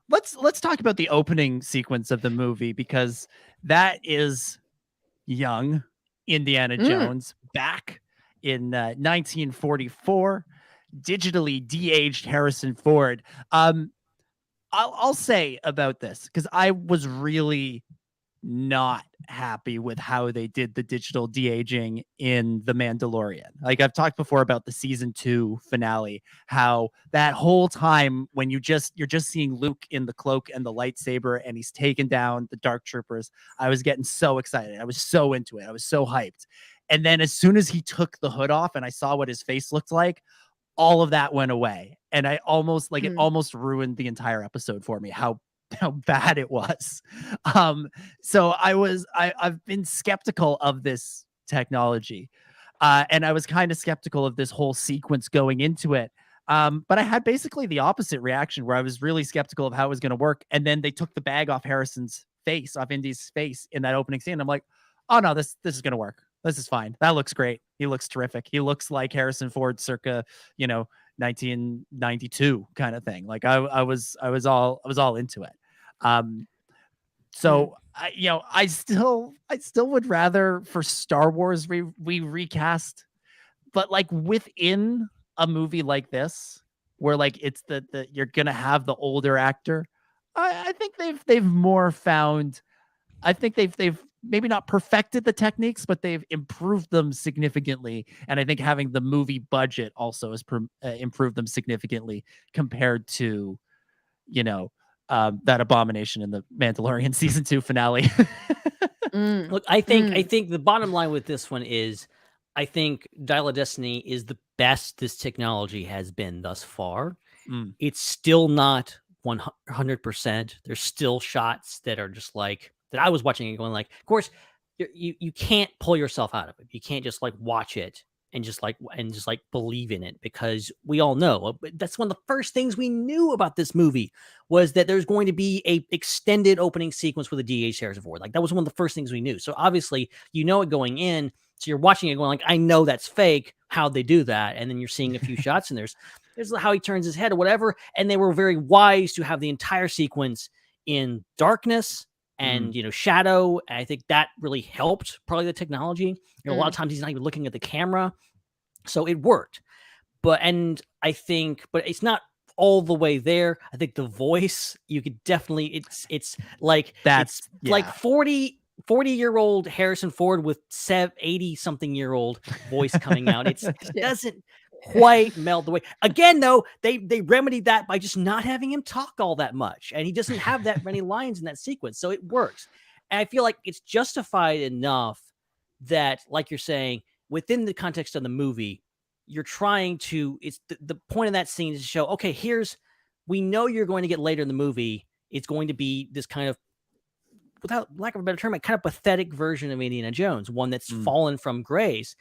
Let's talk about the opening sequence of the movie, because that is young Indiana Jones back in 1944, digitally de-aged Harrison Ford. I'll say about this, because I was really not happy with how they did the digital de-aging in The Mandalorian. Like, I've talked before about the season 2 finale, how that whole time when you're just seeing Luke in the cloak and the lightsaber and he's taken down the dark troopers, I was getting so excited. I was so into it. I was so hyped. And then as soon as he took the hood off and I saw what his face looked like, all of that went away. And I almost it almost ruined the entire episode for me, how bad it was. So I've been skeptical of this technology. And I was kind of skeptical of this whole sequence going into it. But I had basically the opposite reaction, where I was really skeptical of how it was going to work. And then they took the bag off Harrison's face, off Indy's face in that opening scene. I'm like, oh no, this is going to work. This is fine. That looks great. He looks terrific. He looks like Harrison Ford circa, 1992 kind of thing. Like I was all into it. So I still would rather for Star Wars we recast, but like within a movie like this, where like it's the you're gonna have the older actor. I think they've more found. I think they've maybe not perfected the techniques, but they've improved them significantly. And I think having the movie budget also has improved them significantly compared to, that abomination in the Mandalorian season 2 finale. Look, I think the bottom line with this one is, I think Dial of Destiny is the best this technology has been thus far. It's still not 100%. There's still shots that are just like that. I was watching it going like, of course, you can't pull yourself out of it. You can't just like watch it and just like believe in it, because we all know that's one of the first things we knew about this movie was that there's going to be a extended opening sequence with a DH Harrison Ford. Like that was one of the first things we knew. So obviously it going in. So you're watching it going like, I know that's fake. How'd they do that? And then you're seeing a few shots and there's how he turns his head or whatever. And they were very wise to have the entire sequence in darkness and, shadow. And I think that really helped probably the technology. A lot of times he's not even looking at the camera. So it worked. But it's not all the way there. I think the voice, you could definitely, it's like, like 40-year-old Harrison Ford with 80-something-year-old voice coming out. It doesn't quite meld the way. Again, though, they remedied that by just not having him talk all that much. And he doesn't have that many lines in that sequence. So it works. And I feel like it's justified enough that, like you're saying, within the context of the movie, you're trying to, it's the point of that scene is to show, okay, we know you're going to get later in the movie. It's going to be this kind of, without lack of a better term, a kind of pathetic version of Indiana Jones, one that's fallen from grace.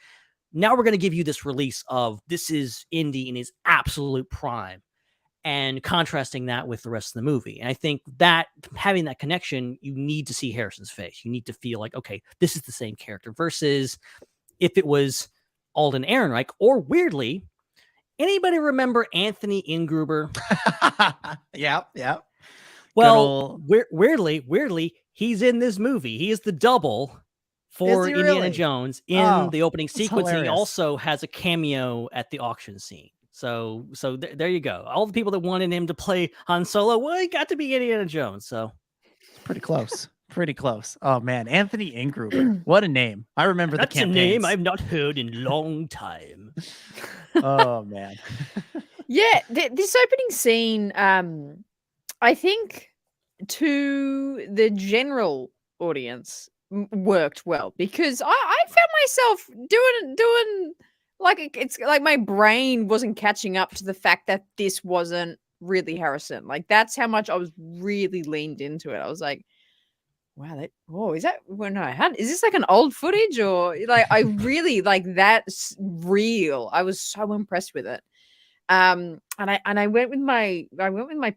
Now we're going to give you this release of this is Indy in his absolute prime, and contrasting that with the rest of the movie. And I think that having that connection, you need to see Harrison's face. You need to feel like, okay, this is the same character, versus if it was Alden Ehrenreich, or weirdly, anybody remember Anthony Ingruber? Yeah. Well, weirdly, he's in this movie. He is the double for Indiana Jones in the opening sequence. And he also has a cameo at the auction scene. So there you go. All the people that wanted him to play Han Solo, well, he got to be Indiana Jones. So pretty close. Pretty close. Oh man, Anthony Ingruber. What a name. I remember that's the campaigns. A name I've not heard in a long time. Oh man. Yeah, this opening scene, I think to the general audience worked well, because I found myself doing like, it's like my brain wasn't catching up to the fact that this wasn't really Harrison. Like that's how much I was really leaned into it. I was like, wow, is that, well, no, is this like an old footage, or like, I really like that's real. I was so impressed with it. And I went with my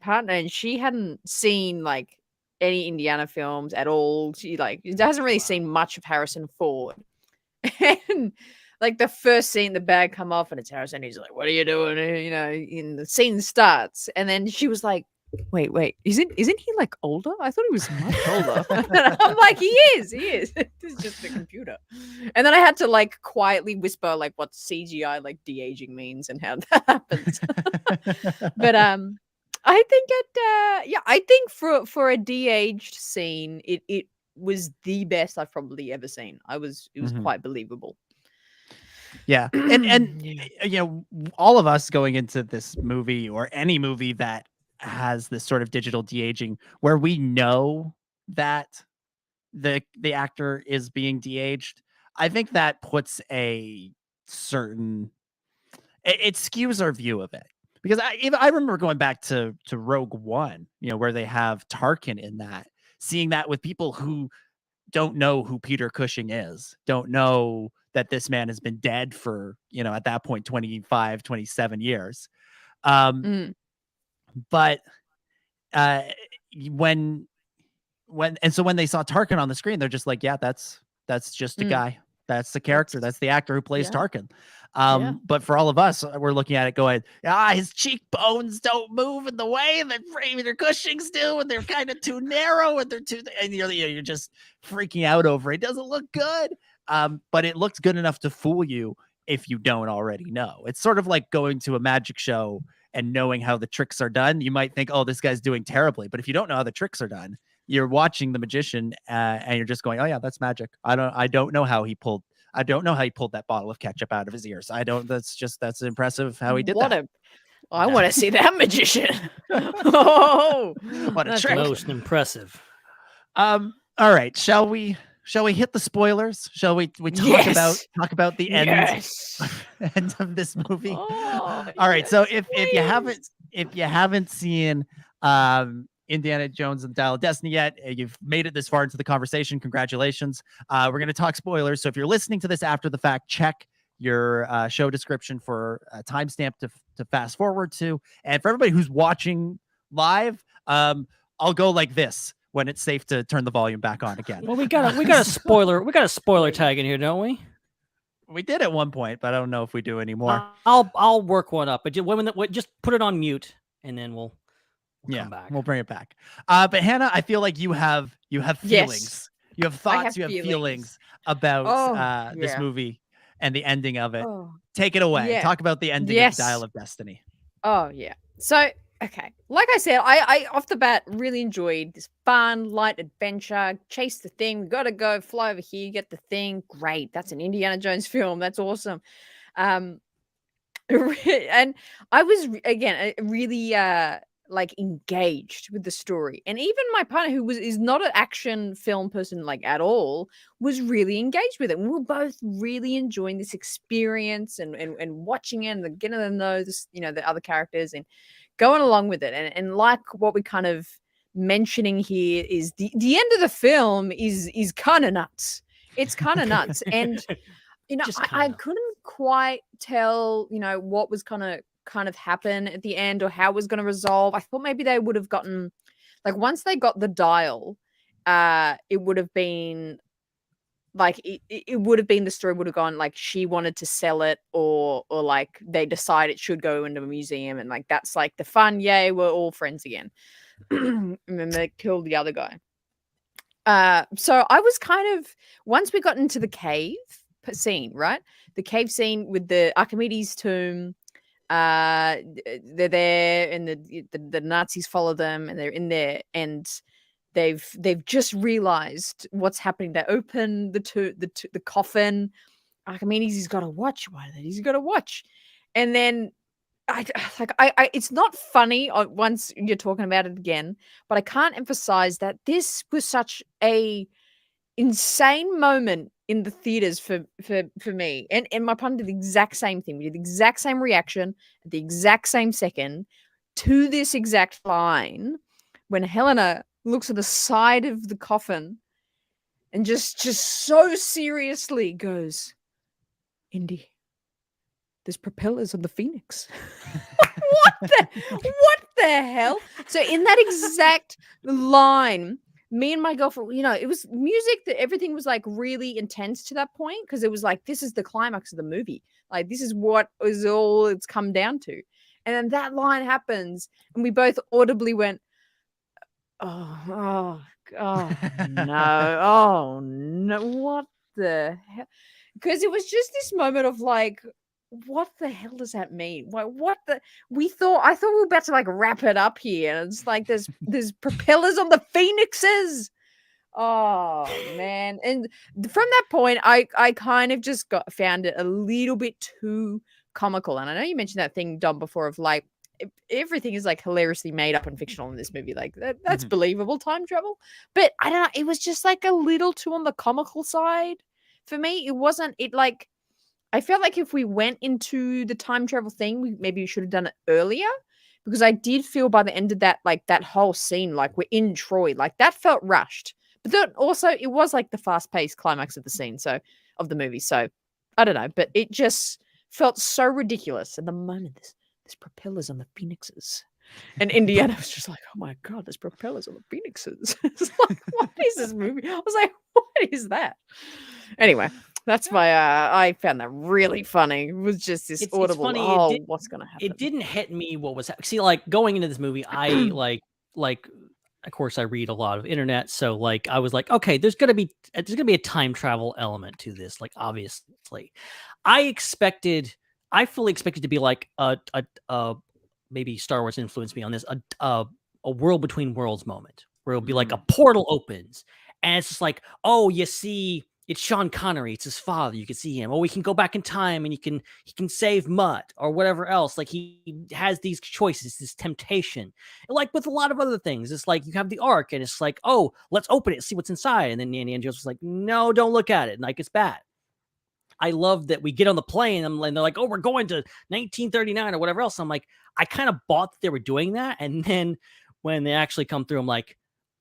partner, and she hadn't seen like any Indiana films at all. She hasn't really seen much of Harrison Ford. And like the first scene, the bag come off and it's Harrison. He's like, "What are you doing?" And the scene starts, and then she was like, Wait, isn't he like older? I thought he was much older. And I'm like, he is. This is just the computer. And then I had to like quietly whisper like what CGI like de-aging means and how that happens. But I think I think for a de-aged scene, it was the best I've probably ever seen. It was quite believable. Yeah. And all of us going into this movie, or any movie that has this sort of digital de-aging, where we know that the actor is being de-aged, I think that puts it skews our view of it. Because I remember going back to Rogue One, where they have Tarkin in that, seeing that with people who don't know who Peter Cushing is, don't know that this man has been dead for, at that point, 25, 27 years. But when they saw Tarkin on the screen, they're just like, yeah, that's just a guy. That's the character. That's the actor who plays Yeah. Tarkin. But for all of us, we're looking at it going, his cheekbones don't move in the way that their Cushing's do, and they're kind of too narrow, and you're just freaking out over it. It doesn't look good. But it looks good enough to fool you if you don't already know. It's sort of like going to a magic show and knowing how the tricks are done. You might think, oh, this guy's doing terribly. But if you don't know how the tricks are done, you're watching the magician and you're just going, oh yeah, that's magic. I don't know how he pulled that bottle of ketchup out of his ears. That's impressive how he did that. I want to see that magician. Oh, what a that's trick. Most impressive. All right. Shall we hit the spoilers? Shall we talk about the end, end of this movie? Oh, all right. So if please. you haven't seen Indiana Jones and the Dial of Destiny yet, you've made it this far into the conversation. Congratulations. We're going to talk spoilers. So if you're listening to this after the fact, check your show description for a timestamp to fast forward to. And for everybody who's watching live, I'll go like this when it's safe to turn the volume back on again. Well, we got a spoiler tag in here, don't we? We did at one point, but I don't know if we do anymore. I'll work one up, but just put it on mute, and then we'll come back. We'll bring it back. But Hannah, I feel like you have feelings. Yes. You have thoughts. You have feelings about this movie and the ending of it. Take it away. Yeah. Talk about the ending of Dial of Destiny. Oh yeah. So okay, like I said, I off the bat really enjoyed this fun, light adventure. Chase the thing. We gotta go fly over here, get the thing. Great. That's an Indiana Jones film. That's awesome. And I was again really like engaged with the story, and even my partner, who is not an action film person like at all, was really engaged with it. And we were both really enjoying this experience and watching it and getting to know this, the other characters and going along with it. And like what we kind of mentioning here is the end of the film is kind of nuts. It's kind of nuts, and I couldn't quite tell what was kind of happen at the end or how it was going to resolve. I thought maybe they would have gotten, like, once they got the dial, it would have been like it would have been, the story would have gone like she wanted to sell it, or like they decide it should go into a museum, and like that's like the fun, yay, we're all friends again. And then they killed the other guy. So I was kind of, once we got into the cave scene, right? The cave scene with the Archimedes tomb. They're there, and the Nazis follow them, and they're in there, and they've just realized what's happening. They open the coffin. Archimedes, he's got to watch. He's got to watch, and then I it's not funny once you're talking about it again, but I can't emphasize that this was such a insane moment in the theaters for me, and my partner did the exact same thing. We did the exact same reaction at the exact same second to this exact line when Helena looks at the side of the coffin and just so seriously goes, "Indy, there's propellers on the Phoenix." What the hell? So in that exact line, me and my girlfriend, it was music that everything was like really intense to that point, because it was like, this is the climax of the movie. Like, this is what is all it's come down to. And then that line happens, and we both audibly went, oh no, oh no, what the hell? Because it was just this moment of like, what the hell does that mean? I thought we were about to like wrap it up here, and it's like there's propellers on the Phoenixes. Oh man. And from that point, I kind of just found it a little bit too comical. And I know you mentioned that thing, Dom, before, of like everything is like hilariously made up and fictional in this movie. Like that's believable time travel, but I don't know, it was just like a little too on the comical side for me. I felt like if we went into the time travel thing, maybe we should have done it earlier, because I did feel by the end of that, like that whole scene, like we're in Troy, like that felt rushed. But then also it was like the fast-paced climax of the scene, of the movie. So I don't know, but it just felt so ridiculous. And the moment there's propellers on the Phoenixes, and Indiana was just like, oh my God, there's propellers on the Phoenixes. It's like, what is this movie? I was like, what is that? Anyway, That's my. I found that really funny. It was just this It's audible. funny. Oh, what's gonna happen? It didn't hit me what was see, like, going into this movie, I like of course I read a lot of internet, so like I was like, okay, there's gonna be a time travel element to this, like, obviously. I fully expected to be like a maybe Star Wars influenced me on this, a world between worlds moment where it'll be like a portal opens and it's just like, oh, you see it's Sean Connery, it's his father, you can see him. Oh, we can go back in time and he can save Mutt or whatever else. Like, he has these choices, this temptation. Like with a lot of other things, it's like you have the Ark and it's like, oh, let's open it, see what's inside. And then Indiana Jones was like, no, don't look at it. And like, it's bad. I love that we get on the plane and they're like, oh, we're going to 1939 or whatever else. I'm like, I kind of bought that they were doing that. And then when they actually come through, I'm like,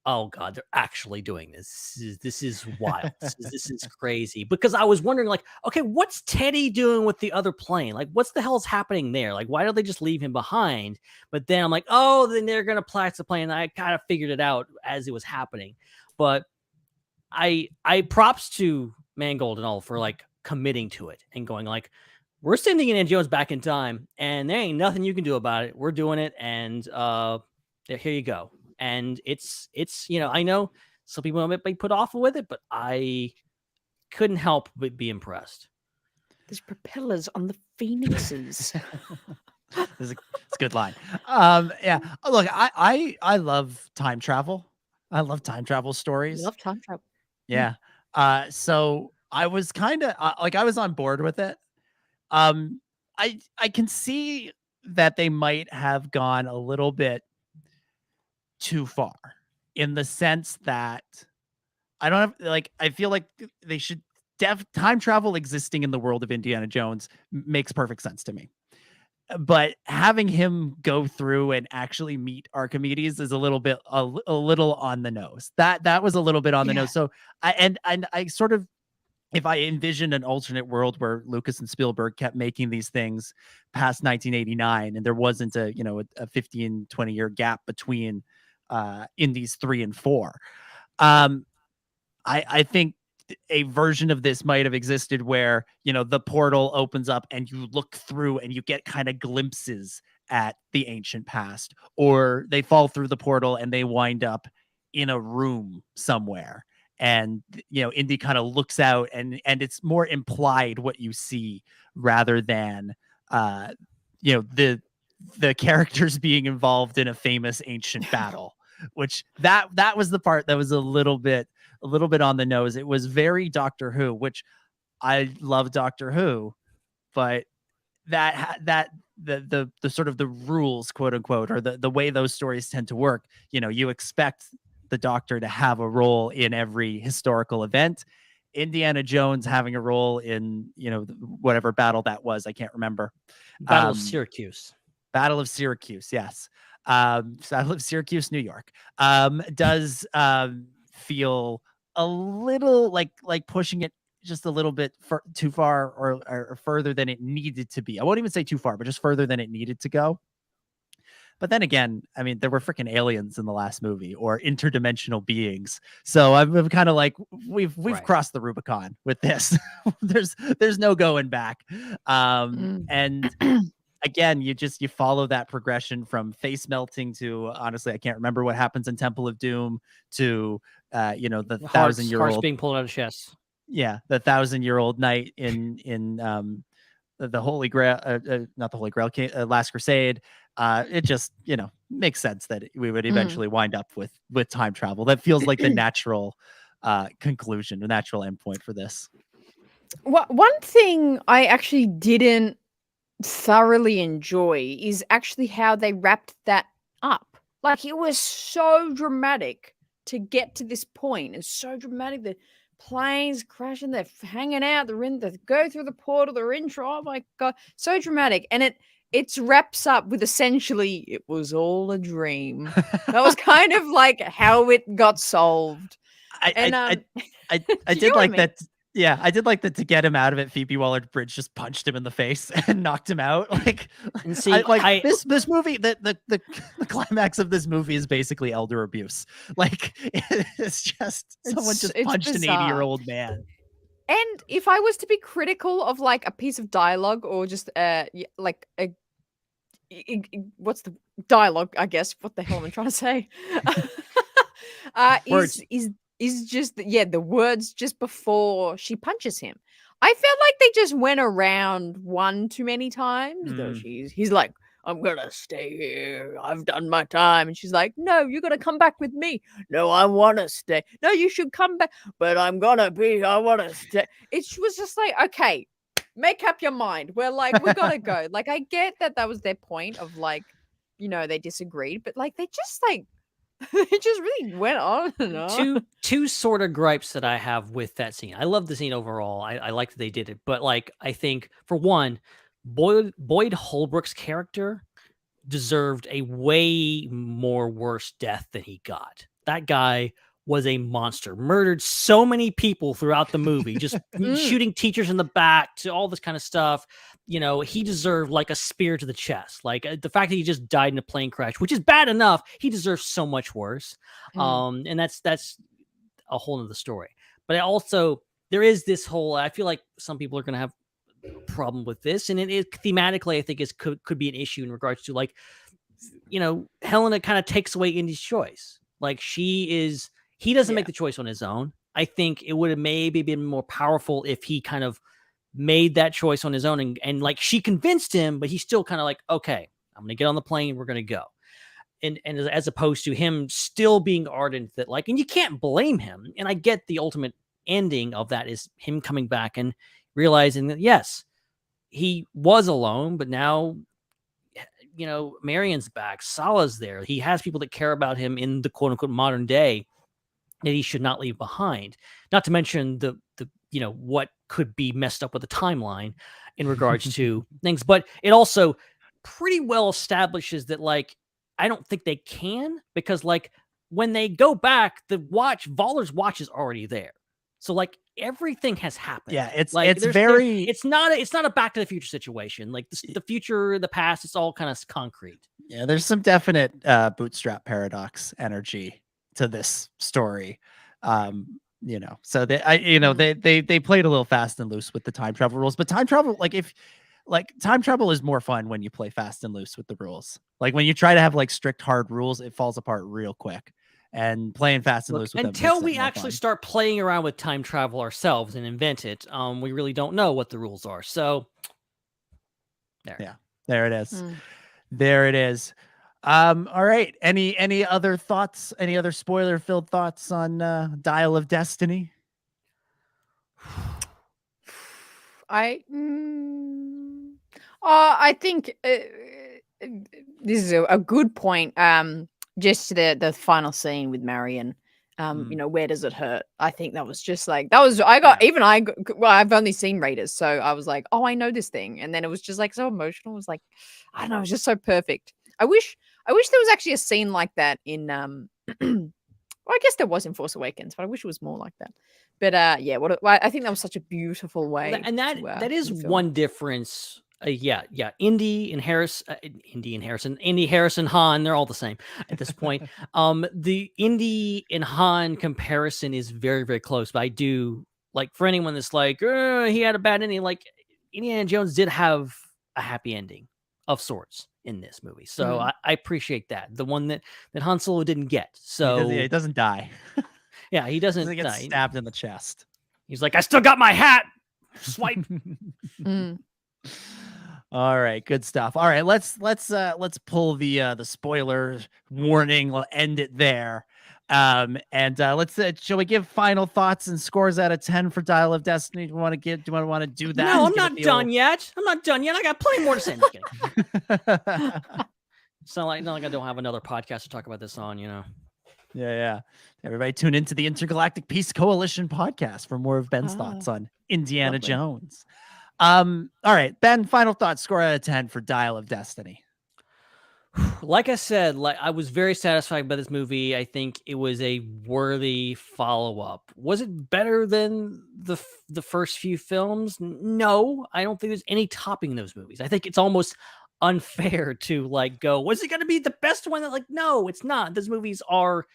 oh God, they're actually doing this. This is wild. This is crazy. Because I was wondering, like, okay, what's Teddy doing with the other plane? Like, what's the hell's happening there? Like, why don't they just leave him behind? But then I'm like, oh, then they're going to plax the plane. And I kind of figured it out as it was happening. But I props to Mangold and all for like committing to it and going like, we're sending Indiana Jones back in time and there ain't nothing you can do about it. We're doing it. And here you go. And it's I know some people might be put off with it, but I couldn't help but be impressed. There's propellers on the Phoenixes. It's a good line. Yeah. Look, I love time travel. I love time travel stories. I love time travel. Yeah. So I was kind of I was on board with it. I can see that they might have gone a little bit too far in the sense that I feel like they should time travel existing in the world of Indiana Jones makes perfect sense to me. But having him go through and actually meet Archimedes is a little on the nose. That was a little bit on the nose. So I sort of, if I envisioned an alternate world where Lucas and Spielberg kept making these things past 1989 and there wasn't a 15, 20 year gap between Indies 3 and 4. I think a version of this might have existed where, the portal opens up and you look through and you get kind of glimpses at the ancient past, or they fall through the portal and they wind up in a room somewhere. And, Indy kind of looks out and it's more implied what you see rather than, the characters being involved in a famous ancient battle. Which that was the part that was a little bit on the nose. It was very Doctor Who, which I love Doctor Who, but the sort of the rules, quote unquote, or the way those stories tend to work, you expect the Doctor to have a role in every historical event. Indiana Jones having a role in, whatever battle that was, I can't remember. Battle of Syracuse. Battle of Syracuse, yes. Battle of Syracuse, New York, does feel a little like pushing it just a little bit too far or further than it needed to be. I won't even say too far, but just further than it needed to go. But then again, I mean, there were freaking aliens in the last movie or interdimensional beings. So I'm kind of like, we've crossed the Rubicon with this. there's no going back. And again, you follow that progression from face melting to, honestly, I can't remember what happens in Temple of Doom to, the 1,000-year-old Hearts being pulled out of chest. Yeah. The 1,000-year-old night in the Holy Grail, not the Holy Grail, Last Crusade. It just, makes sense that we would eventually wind up with time travel. That feels like the natural conclusion, the natural endpoint for this. One thing I actually didn't thoroughly enjoy is actually how they wrapped that up. Like, it was so dramatic to get to this point. It's so dramatic. The planes crashing, they're hanging out, they go through the portal, they're in trouble. Oh my God, so dramatic. And it wraps up with essentially, it was all a dream. That was kind of like how it got solved. I did like that. Yeah, I did like that to get him out of it. Phoebe Waller-Bridge just punched him in the face and knocked him out. Like, and see, this movie, the climax of this movie is basically elder abuse. Like, it's just someone just punched an 80-year-old man. And if I was to be critical of like a piece of dialogue or just like a what's the dialogue, I guess, what the hell am I trying to say? Words. Is just the words just before she punches him. I felt like they just went around one too many times. Though he's like, I'm gonna stay here. I've done my time. And she's like, no, you're gonna come back with me. No, I wanna stay. No, you should come back. But I wanna stay. It was just like, okay, make up your mind. We're like, we gotta go. Like, I get that was their point of like, they disagreed, but like they just like it just really went on and on. Two sort of gripes that I have with that scene. I love the scene overall. I like that they did it, but like I think for one, Boyd Holbrook's character deserved a way more worse death than he got. That guy was a monster, murdered so many people throughout the movie, just shooting teachers in the back to all this kind of stuff. He deserved like a spear to the chest. Like the fact that he just died in a plane crash, which is bad enough, he deserves so much worse. And that's a whole nother story. But there is this whole, I feel like some people are going to have a problem with this. And it is thematically, I think could be an issue in regards to like, Helena kind of takes away Indy's choice. Like he doesn't make the choice on his own. I think it would have maybe been more powerful if he kind of made that choice on his own and like she convinced him, but he's still kind of like, okay, I'm gonna get on the plane, we're gonna go. And as opposed to him still being ardent that like, and you can't blame him. And I get the ultimate ending of that is him coming back and realizing that yes, he was alone, but now Marion's back, Salah's there. He has people that care about him in the quote unquote modern day that he should not leave behind. Not to mention the what could be messed up with the timeline in regards to things, but it also pretty well establishes that like I don't think they can, because like when they go back, Voller's watch is already there. So like everything has happened. Yeah, it's not a Back to the Future situation. Like the future, the past, it's all kind of concrete. Yeah, there's some definite bootstrap paradox energy to this story. So they played a little fast and loose with the time travel rules, but time travel, time travel is more fun when you play fast and loose with the rules. Like when you try to have like strict hard rules, it falls apart real quick. And playing fast and loose with them until we actually start playing around with time travel ourselves and invent it, we really don't know what the rules are. So there it is. There it is. All right. Any other thoughts? Any other spoiler-filled thoughts on Dial of Destiny? I think this is a good point. Just the final scene with Marion. Where does it hurt? I think that was just like I've only seen Raiders, so I was like, oh, I know this thing, and then it was just like so emotional. It was like, I don't know, it was just so perfect. I wish there was actually a scene like that in well, I guess there was in Force Awakens, but I wish it was more like that. But I think that was such a beautiful way. And that is one difference. Indy Harrison Han, they're all the same at this point. The Indy and Han comparison is very, very close, but I do like, for anyone that's like, he had a bad ending, like Indiana Jones did have a happy ending of sorts in this movie. So I appreciate that. The one that Han Solo didn't get. So he doesn't die. Yeah, he doesn't get stabbed in the chest. He's like, I still got my hat. Swipe. All right, good stuff. All right, let's pull the spoiler warning. We'll end it there. And let's shall we give final thoughts and scores out of 10 for Dial of Destiny? Do you want to do that? No, I'm not done yet. I got plenty more to say. It's not like I don't have another podcast to talk about this on, Yeah. Everybody tune into the Intergalactic Peace Coalition podcast for more of Ben's thoughts on Indiana Jones. All right, Ben, final thoughts, score out of 10 for Dial of Destiny. Like I said, I was very satisfied by this movie. I think it was a worthy follow-up. Was it better than the first few films? No, I don't think there's any topping those movies. I think it's almost unfair to go, was it going to be the best one? No, it's not. Those movies are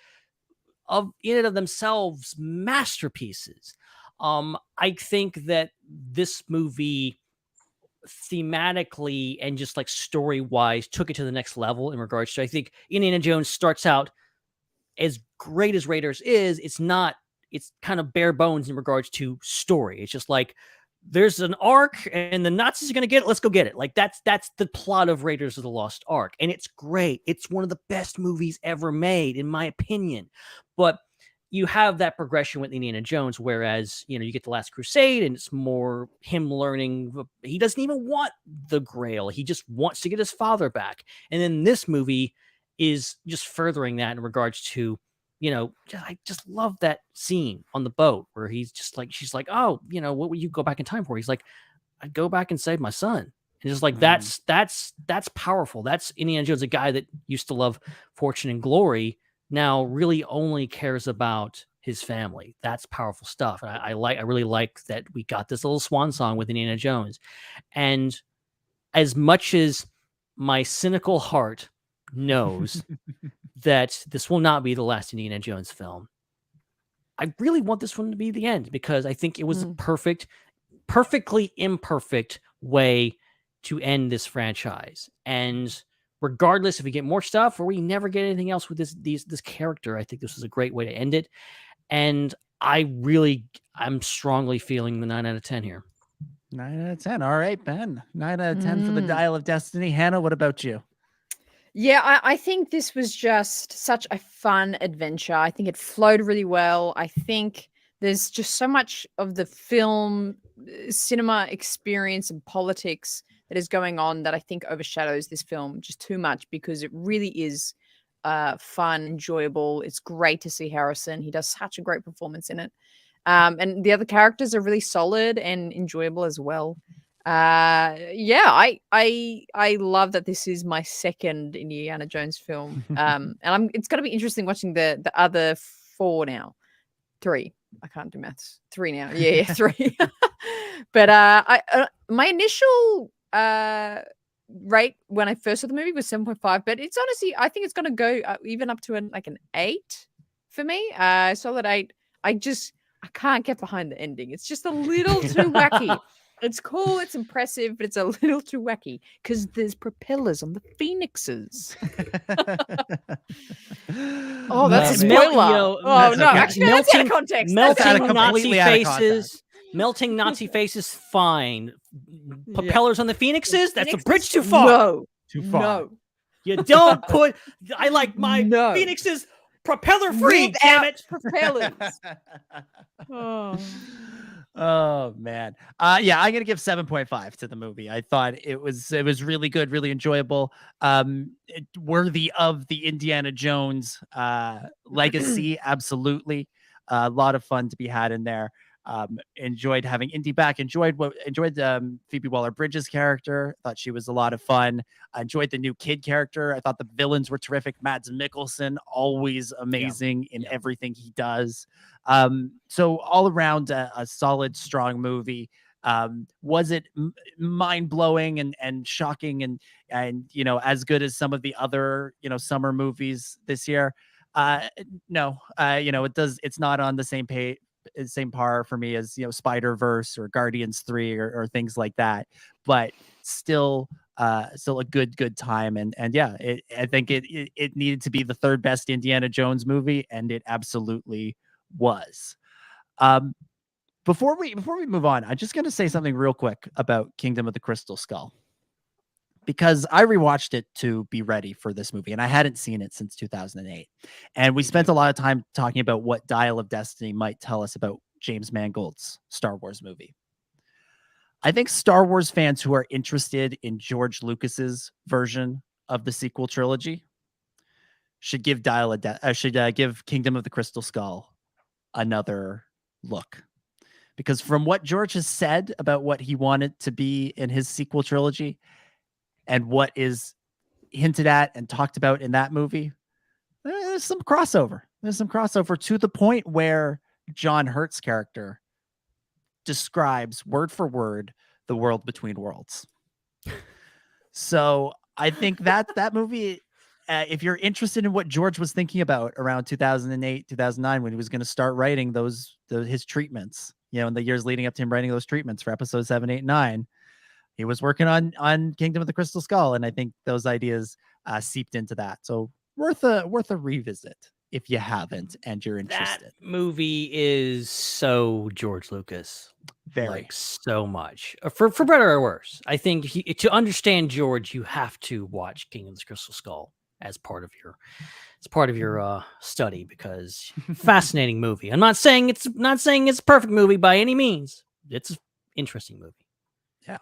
in and of themselves masterpieces. I think that this movie thematically and just like story wise took it to the next level in regards to, I think Indiana Jones starts out as great as Raiders is, it's kind of bare bones in regards to story. It's just like there's an arc and the Nazis are going to get it. Let's go get it. Like that's the plot of Raiders of the Lost Ark. And it's great. It's one of the best movies ever made, in my opinion. But you have that progression with Indiana Jones, whereas, you know, you get The Last Crusade and it's more him learning. He doesn't even want the Grail. He just wants to get his father back. And then this movie is just furthering that in regards to, you know, I just love that scene on the boat where he's just like, she's like, oh, you know, what would you go back in time for? He's like, I'd go back and save my son. And just like, that's powerful. That's Indiana Jones, a guy that used to love fortune and glory, now really only cares about his family. That's powerful stuff. And I really like that we got this little swan song with Indiana Jones. And as much as my cynical heart knows that this will not be the last Indiana Jones film, I really want this one to be the end, because I think it was a perfectly imperfect way to end this franchise. And regardless if we get more stuff or we never get anything else with this character, I think this was a great way to end it. And I'm strongly feeling the 9 out of 10 here. 9 out of 10. All right, Ben. 9 out of 10 for the Dial of Destiny. Hannah, what about you? Yeah, I think this was just such a fun adventure. I think it flowed really well. I think there's just so much of the film, cinema experience and politics that is going on that I think overshadows this film just too much, because it really is fun, enjoyable. It's great to see Harrison. He does such a great performance in it. And the other characters are really solid and enjoyable as well. I love that this is my second Indiana Jones film. And it's going to be interesting watching the other 4 now. 3. I can't do maths. 3 now. Yeah, 3. But my initial rate when I first saw the movie was 7.5, but it's honestly, I think it's going to go even up to an 8 for me. Solid 8. I can't get behind the ending. It's just a little too wacky. It's cool, it's impressive, but it's a little too wacky because there's propellers on the phoenixes. Oh, that's a spoiler. Actually, that's out of context. Melting Nazi faces, fine. Propellers on the phoenixes, that's a bridge too far. No. Too far. No. You don't put, I like my phoenixes propeller free, damn it. Propellers. Oh man. I'm gonna give 7.5 to the movie. I thought it was really good, really enjoyable, worthy of the Indiana Jones legacy. Absolutely. A lot of fun to be had in there. Enjoyed having Indy back. Enjoyed Phoebe Waller-Bridge's character. Thought she was a lot of fun. I enjoyed the new kid character. I thought the villains were terrific. Mads Mikkelsen, always amazing in everything he does. So all around a solid, strong movie. Was it mind-blowing and shocking and you know, as good as some of the other, you know, summer movies this year? No. You know, it's not on the same page, same par for me as, you know, Spider-Verse or Guardians 3 or things like that, but still a good time. And yeah, I think it needed to be the 3rd best Indiana Jones movie, and it absolutely was. Before we move on, I'm just going to say something real quick about Kingdom of the Crystal Skull, because I rewatched it to be ready for this movie, and I hadn't seen it since 2008. And we spent a lot of time talking about what Dial of Destiny might tell us about James Mangold's Star Wars movie. I think Star Wars fans who are interested in George Lucas's version of the sequel trilogy should give give Kingdom of the Crystal Skull another look. Because from what George has said about what he wanted to be in his sequel trilogy, and what is hinted at and talked about in that movie, there's some crossover. There's some crossover to the point where John Hurt's character describes word for word the world between worlds. So I think that movie, if you're interested in what George was thinking about around 2008, 2009, when he was going to start writing his treatments, in the years leading up to him writing those treatments for episodes 7, 8, 9, he was working on Kingdom of the Crystal Skull, and I think those ideas seeped into that. So worth a revisit if you haven't and you're interested. That movie is so George Lucas. Very. Like, so much. For better or worse. I think to understand George, you have to watch Kingdom of the Crystal Skull as part of your study, because fascinating movie. I'm not saying it's a perfect movie by any means. It's an interesting movie. Yeah.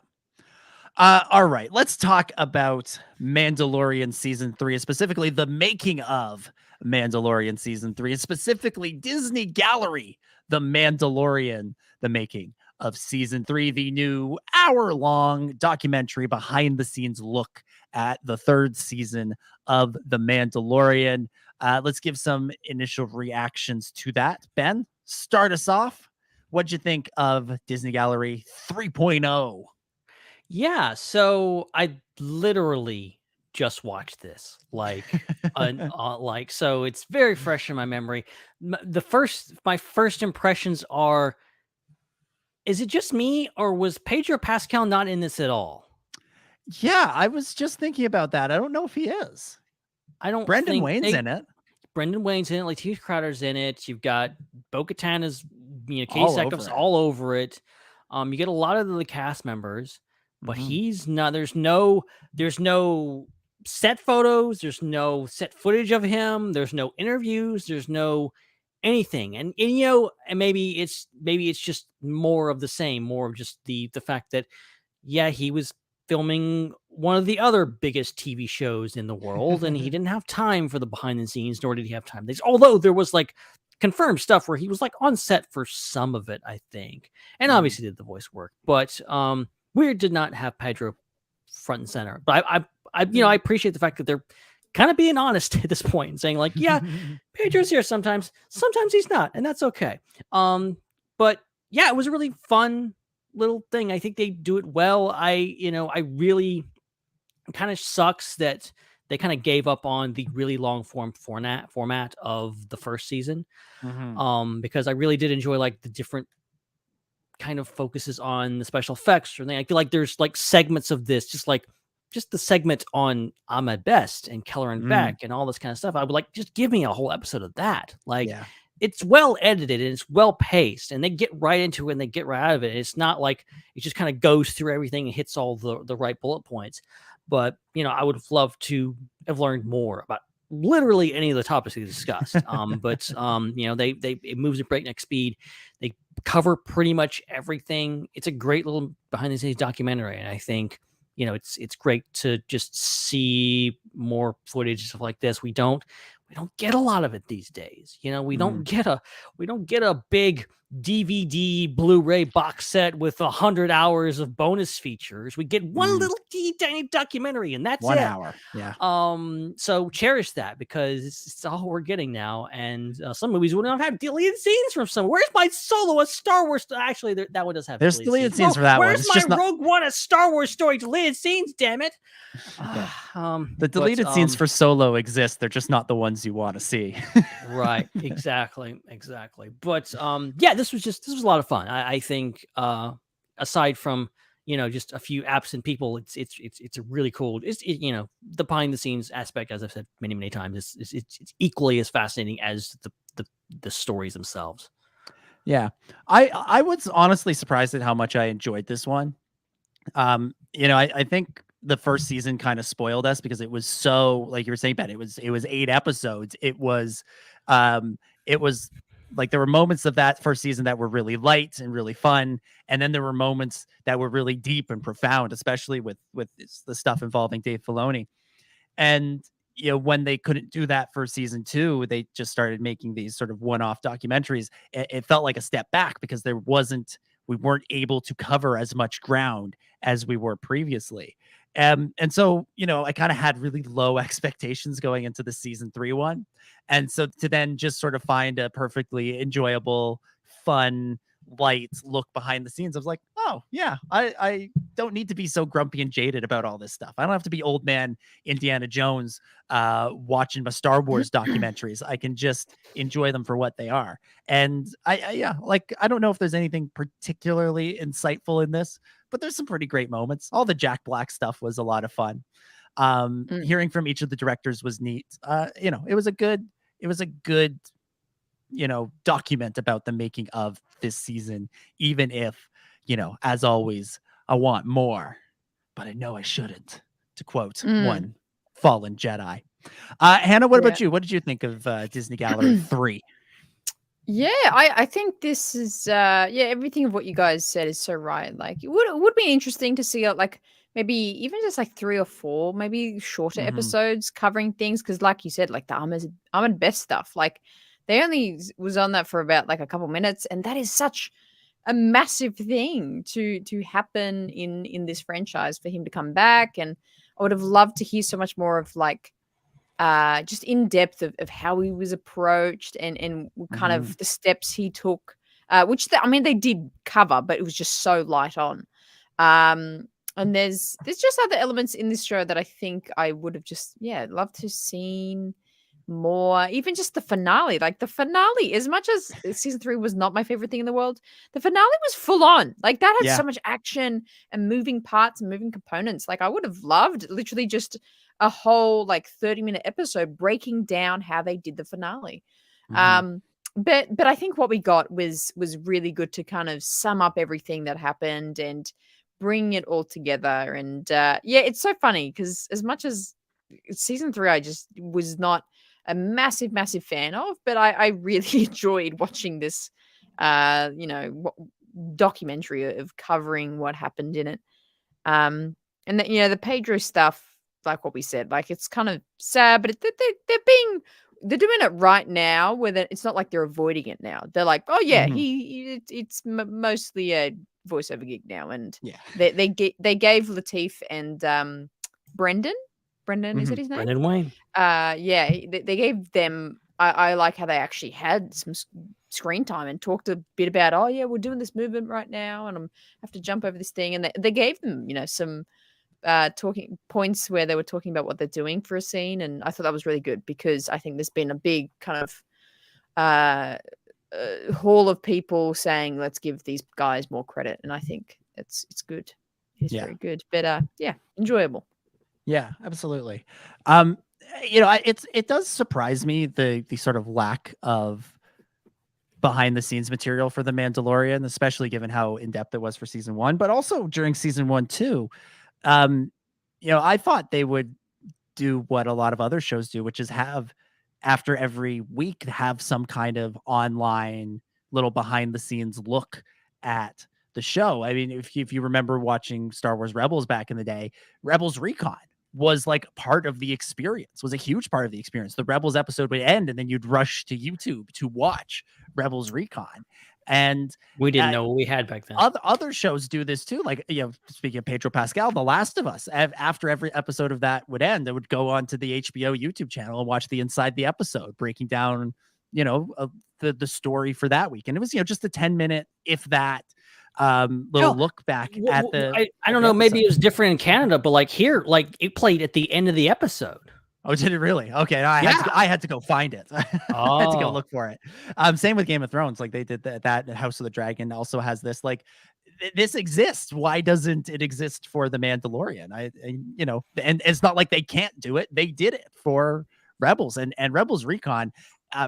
All right, let's talk about Mandalorian season 3, specifically the making of Mandalorian season 3, and specifically Disney Gallery, The Mandalorian, the making of season 3, the new hour-long documentary behind the scenes look at the 3rd season of The Mandalorian. Let's give some initial reactions to that. Ben, start us off. What'd you think of Disney Gallery 3.0? Yeah, so I literally just watched this, like, so it's very fresh in my memory. My first impressions are, is it just me, or was Pedro Pascal not in this at all? Yeah, I was just thinking about that. I don't know if he is. I don't. Brendan Wayne's in it. Brendan Wayne's in it. Lakeith Crowder's in it. You've got Bo-Katan Katie Sackhoff's all over it. You get a lot of the cast members, but he's not. There's no set photos. There's no set footage of him. There's no interviews. There's no anything. And maybe it's just more of the same. More of just the fact that, yeah, he was filming one of the other biggest TV shows in the world, and he didn't have time for the behind the scenes, nor did he have time. Although there was like confirmed stuff where he was like on set for some of it, I think, and obviously did the voice work. But Weird did not have Pedro front and center. But I appreciate the fact that they're kind of being honest at this point and saying, like, yeah, Pedro's here sometimes he's not, and that's okay. But yeah, it was a really fun little thing. I think they do it well. I really, kind of sucks that they kind of gave up on the really long format of the first season. Because I really did enjoy like the different kind of focuses on the special effects or thing. I feel like there's like segments of this, just the segment on Ahmed Best and Keller and Beck and all this kind of stuff. I would like, just give me a whole episode of that. Like, it's well edited and it's well paced, and they get right into it and they get right out of it. It's not like it just kind of goes through everything and hits all the right bullet points. But, I would have loved to have learned more about literally any of the topics we discussed. It moves at breakneck speed. They cover pretty much everything. It's a great little behind the scenes documentary. And I think, it's great to just see more footage and stuff like this. We don't get a lot of it these days. We don't get a big DVD Blu-ray box set with 100 hours of bonus features. We get one little tiny documentary, and that's 1 it. hour. Yeah. So cherish that, because it's all we're getting now. And some movies will not have deleted scenes from some. Where's my Solo, a Star Wars? Actually, that one does have. There's deleted scenes for that one. Where's my Rogue One, a Star Wars story, deleted scenes? Damn it. The deleted scenes for Solo exist. They're just not the ones you want to see. Right. Exactly. But yeah, this was a lot of fun. I think aside from just a few absent people, it's a really cool. The behind the scenes aspect, as I've said many times, it's equally as fascinating as the stories themselves. Yeah, I was honestly surprised at how much I enjoyed this one. I think the first season kind of spoiled us because it was so, like you were saying, Ben, it was 8 episodes. It was like there were moments of that first season that were really light and really fun, and then there were moments that were really deep and profound, especially with the stuff involving Dave Filoni. And when they couldn't do that for season 2, they just started making these sort of one-off documentaries. It felt like a step back because we weren't able to cover as much ground as we were previously. And so, I kind of had really low expectations going into the season 3 one. And so to then just sort of find a perfectly enjoyable, fun, light look behind the scenes, I was like, oh yeah, I don't need to be so grumpy and jaded about all this stuff. I don't have to be old man Indiana Jones watching my Star Wars documentaries. I can just enjoy them for what they are. And yeah, like I don't know if there's anything particularly insightful in this, but there's some pretty great moments. All the Jack Black stuff was a lot of fun. Hearing from each of the directors was neat. It was a good document about the making of this season, even if, as always, I want more, but I know I shouldn't, to quote one fallen Jedi. Hannah, what about you? What did you think of Disney Gallery 3? Yeah, I think this is everything of what you guys said is so right. Like it would be interesting to see like maybe even just like 3 or 4 maybe shorter episodes covering things, because like you said, like the armored best stuff, like they only was on that for about like a couple minutes, and that is such a massive thing to happen in this franchise for him to come back. And I would have loved to hear so much more of like just in depth of how he was approached and kind of the steps he took, which they did cover, but it was just so light on. And there's just other elements in this show that I think I would have just loved to seen more. Even just the finale, like the finale, as much as season 3 was not my favorite thing in the world, the finale was full on. Like that had so much action and moving parts and moving components. Like I would have loved literally just a whole like 30-minute episode breaking down how they did the finale. But I think what we got was really good to kind of sum up everything that happened and bring it all together. And it's so funny because as much as season 3 I just was not a massive fan of, but I really enjoyed watching this documentary of covering what happened in it. And that, the Pedro stuff, like what we said, like it's kind of sad, but they're doing it right now where it's not like they're avoiding it now. They're like, oh yeah, it's mostly a voiceover gig now. And they gave Lateef and Brendan, is that his name? Brendan Wayne. They gave them, I like how they actually had some screen time and talked a bit about, oh yeah, we're doing this movement right now and I have to jump over this thing. And they gave them, some talking points where they were talking about what they're doing for a scene. And I thought that was really good because I think there's been a big kind of haul of people saying, let's give these guys more credit. And I think it's good. It's very good, but enjoyable. Yeah, absolutely. It does surprise me the sort of lack of behind the scenes material for The Mandalorian, especially given how in depth it was for season 1, but also during season 1 too. I thought they would do what a lot of other shows do, which is have after every week have some kind of online little behind the scenes look at the show. I mean, if you remember watching Star Wars Rebels back in the day, Rebels Recon was like part of the experience, was a huge part of the experience. The Rebels episode would end and then you'd rush to YouTube to watch Rebels Recon. And we didn't know what we had back then. Other shows do this too. Like, speaking of Pedro Pascal, The Last of Us, after every episode of that would end, they would go on to the HBO YouTube channel and watch the inside the episode, breaking down, the story for that week. And it was, just a 10-minute, if that, little look back at the I don't know, episode. Maybe it was different in Canada, but like here, like it played at the end of the episode. Oh, did it really? Okay, I had to go find it. I had to go look for it. Same with Game of Thrones. Like they did that House of the Dragon also has this. Like this exists. Why doesn't it exist for The Mandalorian? And it's not like they can't do it. They did it for Rebels, and Rebels Recon,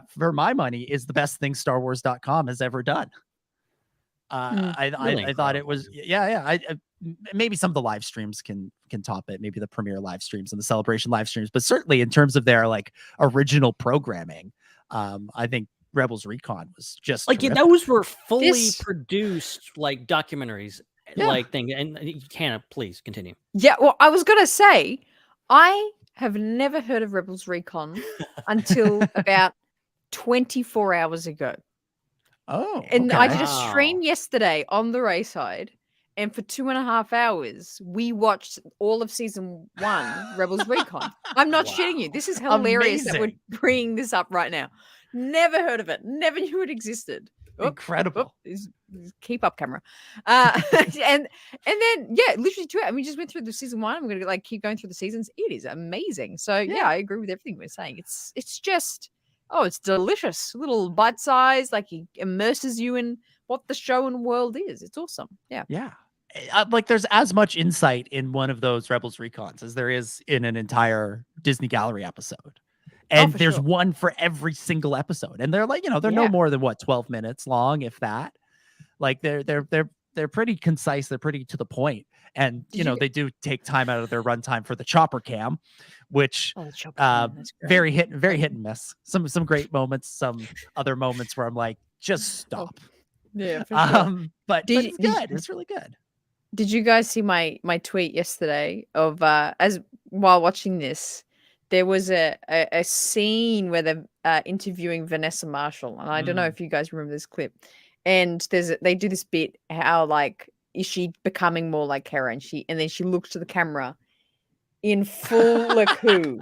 for my money, is the best thing StarWars.com has ever done. I thought it was maybe some of the live streams can top it, maybe the premiere live streams and the celebration live streams, but certainly in terms of their like original programming, I think Rebels Recon was just like those were fully produced like documentaries like thing. And Hannah, please continue. Yeah, well, I was gonna say I have never heard of Rebels Recon until about 24 hours ago. Oh, and I did a stream yesterday on the Raeside, and for 2.5 hours, we watched all of season 1, Rebels Recon. I'm not shitting you. This is hilarious that we're bringing this up right now. Never heard of it. Never knew it existed. Incredible. Keep up, camera. And then literally I mean, just went through the season 1. I'm gonna keep going through the seasons. It is amazing. So yeah, I agree with everything we're saying. It's just it's delicious. Little bite size, like he immerses you in what the show and world is. It's awesome. Yeah. Yeah. Like there's as much insight in one of those Rebels recons as there is in an entire Disney Gallery episode. And there's one for every single episode. And they're like, they're no more than 12 minutes long, if that. Like they're pretty concise, they're pretty to the point. And they do take time out of their runtime for the chopper cam, which very hit and miss. Some great moments, some other moments where I'm like, just stop. Yeah, for sure. But it's good. It's really good. Did you guys see my tweet yesterday of as while watching this? There was a scene where they're interviewing Vanessa Marshall, and I don't know if you guys remember this clip. And they do this bit how is she becoming more like Hera, and then she looks to the camera in full Laku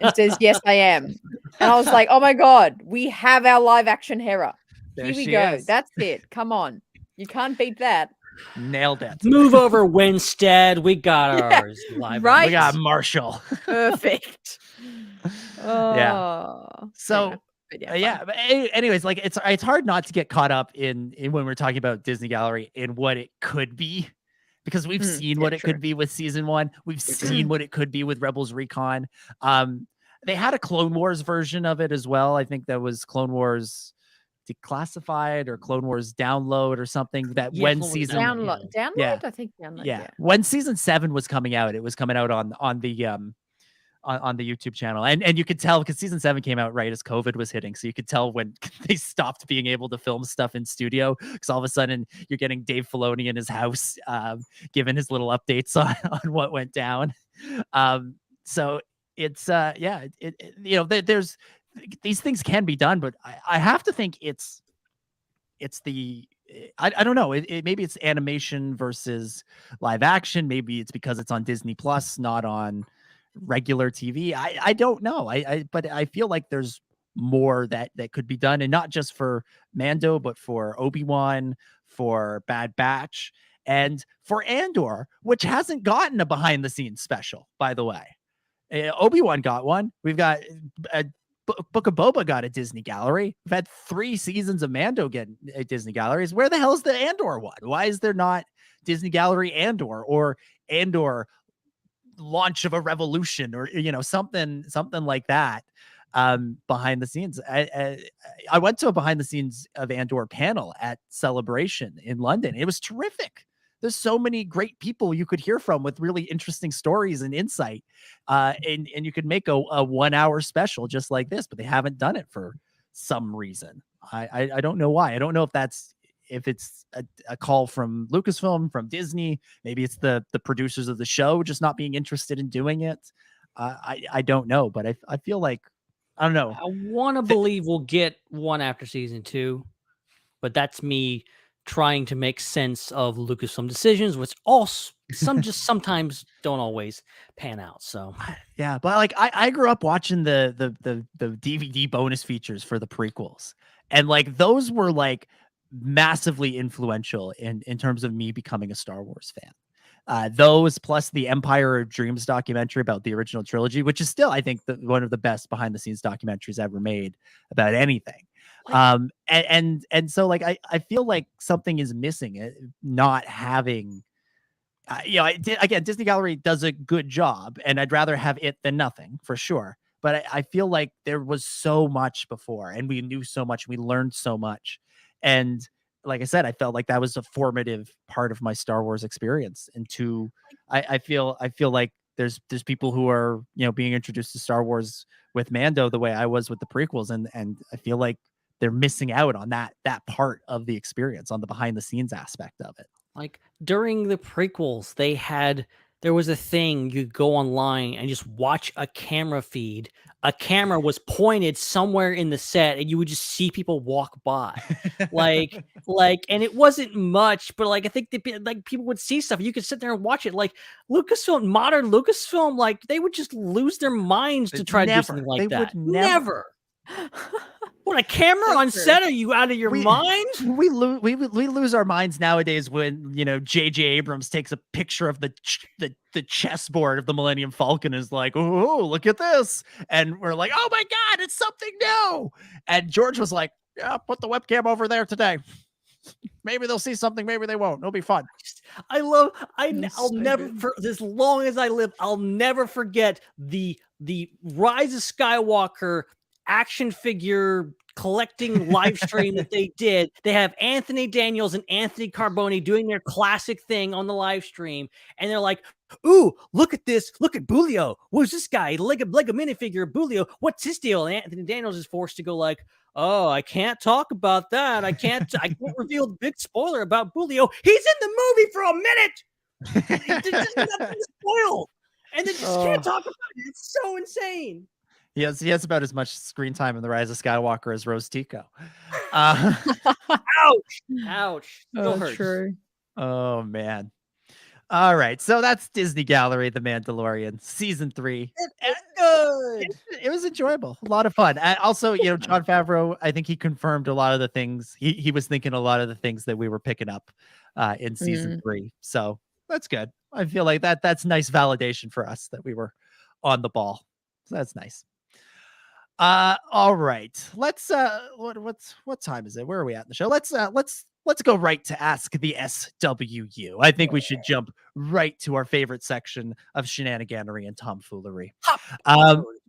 and says, "Yes, I am." And I was like, "Oh my god, we have our live action Hera. Here we go. That's it. Come on, you can't beat that." Nailed it. Move over, Winstead. We got ours live. Right. We got Marshall. Perfect. So but anyways, like it's hard not to get caught up in when we're talking about Disney Gallery in what it could be, because we've seen what it could be with season 1. We've seen what it could be with Rebels Recon. They had a Clone Wars version of it as well. I think that was Clone Wars Declassified or Clone Wars Download or something. That when season download, I think download. When season 7 was coming out, it was coming out on the YouTube channel, and you could tell because season 7 came out right as COVID was hitting, so you could tell when they stopped being able to film stuff in studio, because all of a sudden you're getting Dave Filoni in his house giving his little updates on what went down. So it's there's these things can be done, but I have to think it's I don't know. Maybe it's animation versus live action. Maybe it's because it's on Disney Plus, not on regular TV. I don't know. But I feel like there's more that could be done, and not just for Mando, but for Obi-Wan, for Bad Batch, and for Andor, which hasn't gotten a behind the scenes special, by the way. Obi-Wan got one. We've got Book of Boba got a Disney Gallery. We've had 3 seasons of Mando get a Disney Galleries. Where the hell is the Andor one? Why is there not Disney Gallery Andor or Andor launch of a revolution or something like that behind the scenes? I went to a behind the scenes of Andor panel at Celebration in London. It was terrific. There's so many great people you could hear from with really interesting stories and insight. And you could make a 1-hour special just like this, but they haven't done it for some reason. I don't know why. I don't know if it's a call from Lucasfilm, from Disney. Maybe it's the producers of the show just not being interested in doing it. I don't know, but I feel like, I don't know. I want to believe we'll get one after season 2, but that's me trying to make sense of Lucasfilm decisions, which also just sometimes don't always pan out. So yeah, but like I grew up watching the DVD bonus features for the prequels, and like those were like massively influential in terms of me becoming a Star Wars fan. Those plus the Empire of Dreams documentary about the original trilogy, which is still, I think, one of the best behind the scenes documentaries ever made about anything. And so like I feel like something is missing, not having again, Disney Gallery does a good job, and I'd rather have it than nothing for sure, but I feel like there was so much before, and we knew so much, we learned so much, and like I said, I felt like that was a formative part of my Star Wars experience. And I feel like there's people who are being introduced to Star Wars with Mando the way I was with the prequels, and I feel like they're missing out on that part of the experience, on the behind the scenes aspect of it. Like during the prequels, there was a thing you go online and just watch a camera feed. A camera was pointed somewhere in the set, and you would just see people walk by, and it wasn't much, but like I think people would see stuff. You could sit there and watch it. Like Lucasfilm, modern Lucasfilm, like they would just lose their minds to try to do something like that. Never. What, a camera on true. set? Are you out of your mind? We lose our minds nowadays when J.J. Abrams takes a picture of the chessboard of the Millennium Falcon and is like, oh, look at this, and we're like, oh my god, it's something new. And George was like, yeah, put the webcam over there today. Maybe they'll see something, maybe they won't. It'll be fun. I'll so never, good. for as long as I live, I'll never forget the Rise of Skywalker action figure collecting live stream that they did. They have Anthony Daniels and Anthony Carboni doing their classic thing on the live stream, and they're like, ooh, look at this, look at Bulio. Who's this guy? Like a minifigure of Bulio. What's his deal? And Anthony Daniels is forced to go like, oh, I can't talk about that. I can't reveal the big spoiler about Bulio. He's in the movie for a minute. There's nothing to spoil. And they just can't talk about it. It's so insane. He has about as much screen time in The Rise of Skywalker as Rose Tico. Ouch. Still hurts. True. Oh man. All right, so that's Disney Gallery, The Mandalorian, season 3. It's good. It was enjoyable, a lot of fun. And also, Jon Favreau, I think he confirmed a lot of the things he was thinking. A lot of the things that we were picking up in season 3. So that's good. I feel like that's nice validation for us that we were on the ball. So that's nice. All right, let's what time is it? Where are we at in the show? Let's go right to Ask the SWU. I think we should jump right to our favorite section of shenaniganery and tomfoolery.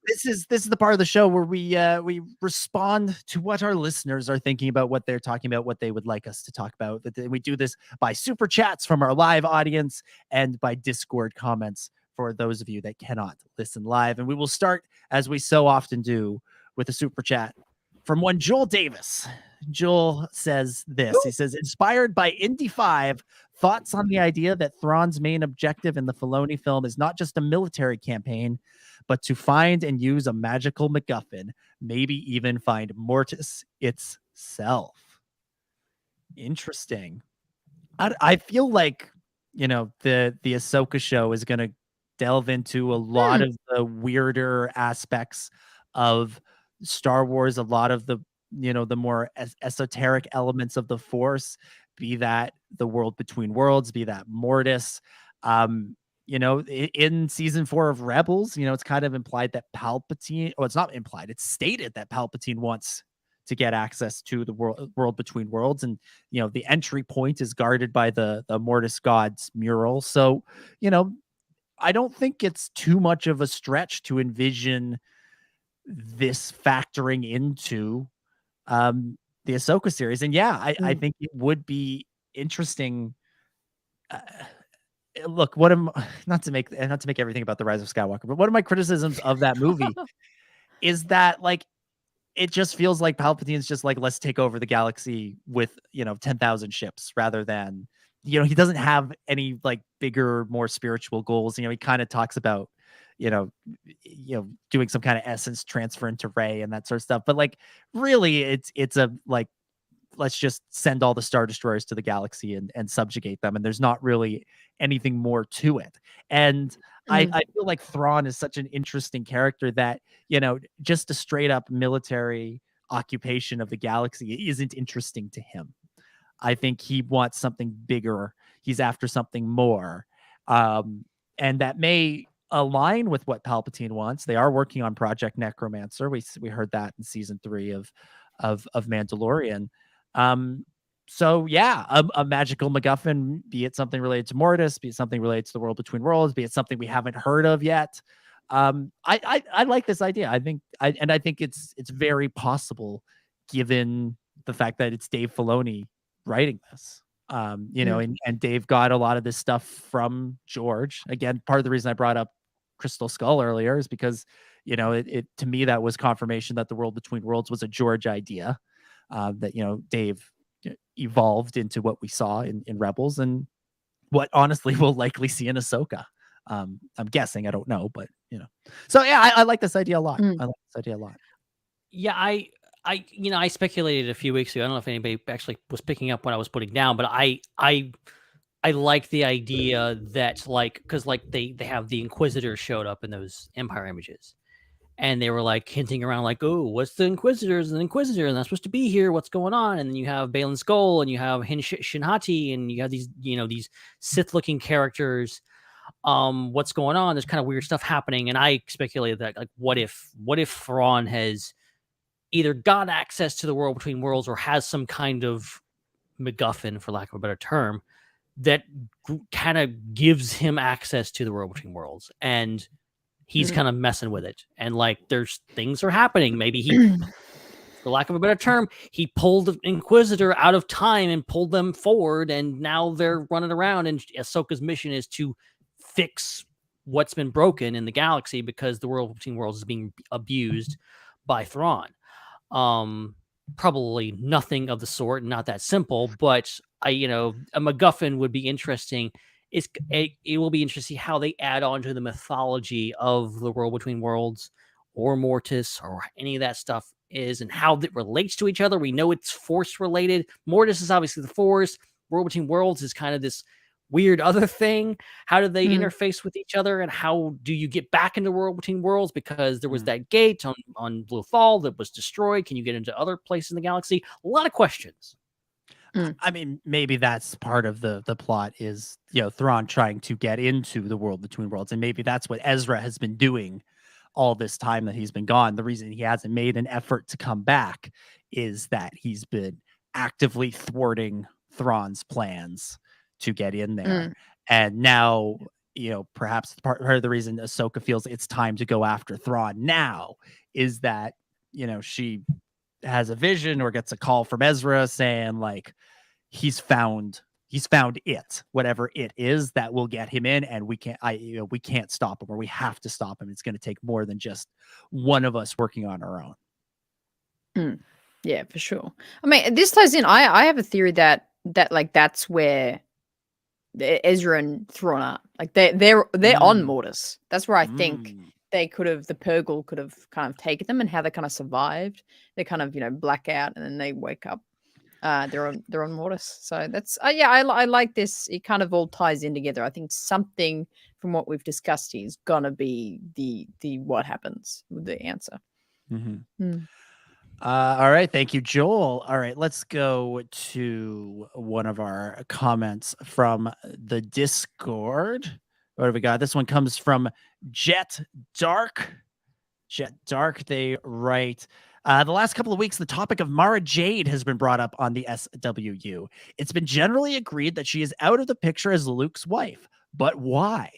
This is the part of the show where we respond to what our listeners are thinking about, what they're talking about, what they would like us to talk about. We do this by super chats from our live audience and by Discord comments for those of you that cannot listen live. And we will start, as we so often do, with a super chat from one Joel Davis. Joel says this. He says, inspired by Indy 5, thoughts on the idea that Thrawn's main objective in the Filoni film is not just a military campaign, but to find and use a magical MacGuffin, maybe even find Mortis itself. Interesting. I feel like, the Ahsoka show is going to delve into a lot of the weirder aspects of Star Wars, a lot of the the more esoteric elements of the Force, be that the world between worlds, be that Mortis. In season 4 of Rebels, it's kind of implied that Palpatine, it's not implied, it's stated that Palpatine wants to get access to the world between worlds, and the entry point is guarded by the Mortis God's mural. So I don't think it's too much of a stretch to envision this factoring into the Ahsoka series. And I think it would be interesting. Look, not to make everything about the Rise of Skywalker, but one of my criticisms of that movie is that it just feels like Palpatine's just like, let's take over the galaxy with 10,000 ships, rather than he doesn't have any bigger, more spiritual goals. He kind of talks about doing some kind of essence transfer into Rey and that sort of stuff. But really, it's a let's just send all the Star Destroyers to the galaxy and subjugate them. And there's not really anything more to it. And I feel like Thrawn is such an interesting character that, just a straight up military occupation of the galaxy isn't interesting to him. I think he wants something bigger. He's after something more. And that may align with what Palpatine wants. They are working on Project Necromancer. We heard that in season 3 of Mandalorian. So a magical MacGuffin, be it something related to Mortis, be it something related to the world between worlds, be it something we haven't heard of yet. I like this idea. I think it's very possible, given the fact that it's Dave Filoni writing this. And Dave got a lot of this stuff from George. Again, part of the reason I brought up Crystal Skull earlier is because, it to me, that was confirmation that the world between worlds was a George idea, that, Dave evolved into what we saw in Rebels, and what honestly we'll likely see in Ahsoka. I'm guessing, I don't know, but, so I like this idea a lot. I like this idea a lot. Yeah, I speculated a few weeks ago. I don't know if anybody actually was picking up what I was putting down, but I like the idea that because they have the Inquisitor showed up in those Empire images, and they were like hinting around like, oh, what's the Inquisitors and the Inquisitor, and they're supposed to be here, what's going on? And then you have Balin Skull, and you have Shinhati, and you have these, these Sith looking characters. What's going on? There's kind of weird stuff happening, and I speculated that, like, what if Thrawn has either got access to the world between worlds or has some kind of MacGuffin, for lack of a better term, that kind of gives him access to the world between worlds, and he's kind of messing with it, and like there's things are happening. Maybe he, for lack of a better term, he pulled the Inquisitor out of time and pulled them forward, and now they're running around, and Ahsoka's mission is to fix what's been broken in the galaxy because the world between worlds is being abused by Thrawn. Probably nothing of the sort, not that simple, but a MacGuffin would be interesting. It will be interesting how they add on to the mythology of the world between worlds or Mortis or any of that stuff is, and how it relates to each other. We know it's Force related. Mortis is obviously the Force. World between worlds is kind of this weird other thing. How do they interface with each other, and how do you get back into world between worlds? Because there was that gate on Lothal that was destroyed. Can you get into other places in the galaxy? A lot of questions. I mean, maybe that's part of the plot is, Thrawn trying to get into the world between worlds. And maybe that's what Ezra has been doing all this time that he's been gone. The reason he hasn't made an effort to come back is that he's been actively thwarting Thrawn's plans to get in there. And now, perhaps part of the reason Ahsoka feels it's time to go after Thrawn now is that, she has a vision or gets a call from Ezra saying like he's found it, whatever it is that will get him in, and we can't stop him, or we have to stop him. It's going to take more than just one of us working on our own. Yeah, for sure. I mean, this ties in. I have a theory that like that's where Ezra and Thrawn are. Like they're on Mortis. That's where I think they could have, the Purgle could have kind of taken them, and how they kind of survived. They kind of black out and then they wake up. They're on Mortis. So that's I like this. It kind of all ties in together. I think something from what we've discussed here is gonna be the what happens with the answer. All right, thank you, Joel. All right, let's go to one of our comments from the Discord. What have we got? This one comes from Jet Dark. They write, the last couple of weeks, the topic of Mara Jade has been brought up on the SWU. It's been generally agreed that she is out of the picture as Luke's wife. But why?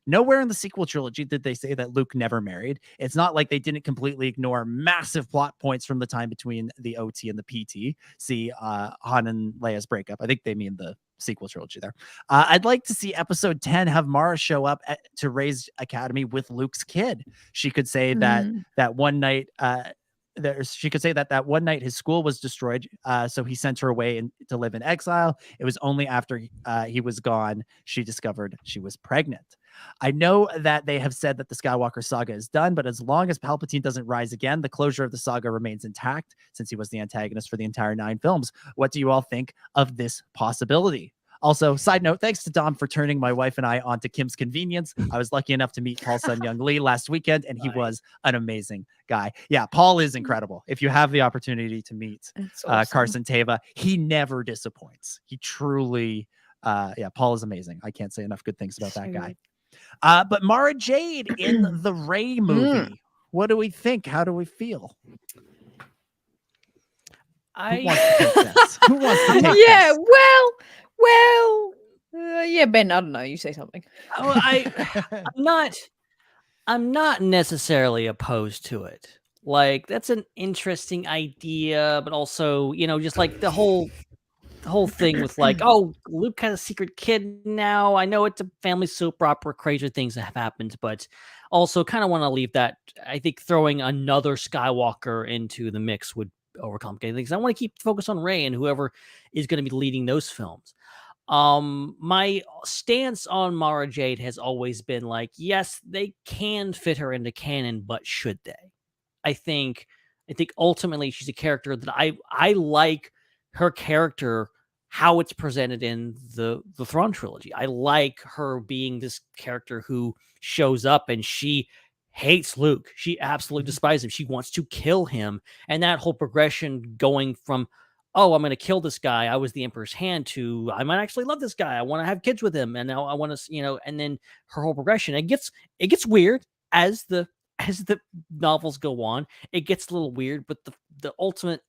Nowhere in the sequel trilogy did they say that Luke never married. It's not like they didn't completely ignore massive plot points from the time between the OT and the PT. See Han and Leia's breakup. I think they mean the sequel trilogy there. I'd like to see episode 10 have Mara show up to Rey's Academy with Luke's kid. She could say that one night she could say that one night his school was destroyed, so he sent her away to live in exile. It was only after he was gone she discovered she was pregnant. I know that they have said that the Skywalker saga is done, but as long as Palpatine doesn't rise again, the closure of the saga remains intact since he was the antagonist for the entire 9 films. What do you all think of this possibility? Also, side note, thanks to Dom for turning my wife and I onto Kim's Convenience. I was lucky enough to meet Paul's son, Young Lee, last weekend, and he was an amazing guy. Yeah, Paul is incredible. If you have the opportunity to meet awesome. Carson Teva, he never disappoints. He truly, Paul is amazing. I can't say enough good things about that guy. But Mara Jade in the Rey movie, what do we think? How do we feel? Who wants to take this? Who wants to take this? Yeah, yeah, Ben, I don't know. You say something. I'm not necessarily opposed to it. Like, that's an interesting idea, but also, just like the whole thing with like, oh, Luke has a secret kid now. I know it's a family soap opera, crazy things that have happened, but also kind of want to leave that. I think throwing another Skywalker into the mix would overcomplicate things. I want to keep focus on Rey and whoever is going to be leading those films. My stance on Mara Jade has always been like, yes, they can fit her into canon, but should they? I think ultimately she's a character that I like her character, how it's presented in the Thrawn trilogy. I like her being this character who shows up and she hates Luke. She absolutely despises him. She wants to kill him. And that whole progression going from, oh, I'm going to kill this guy, I was the Emperor's hand, to I might actually love this guy, I want to have kids with him, and now I want to, and then her whole progression, it gets weird as the novels go on. It gets a little weird, but the ultimate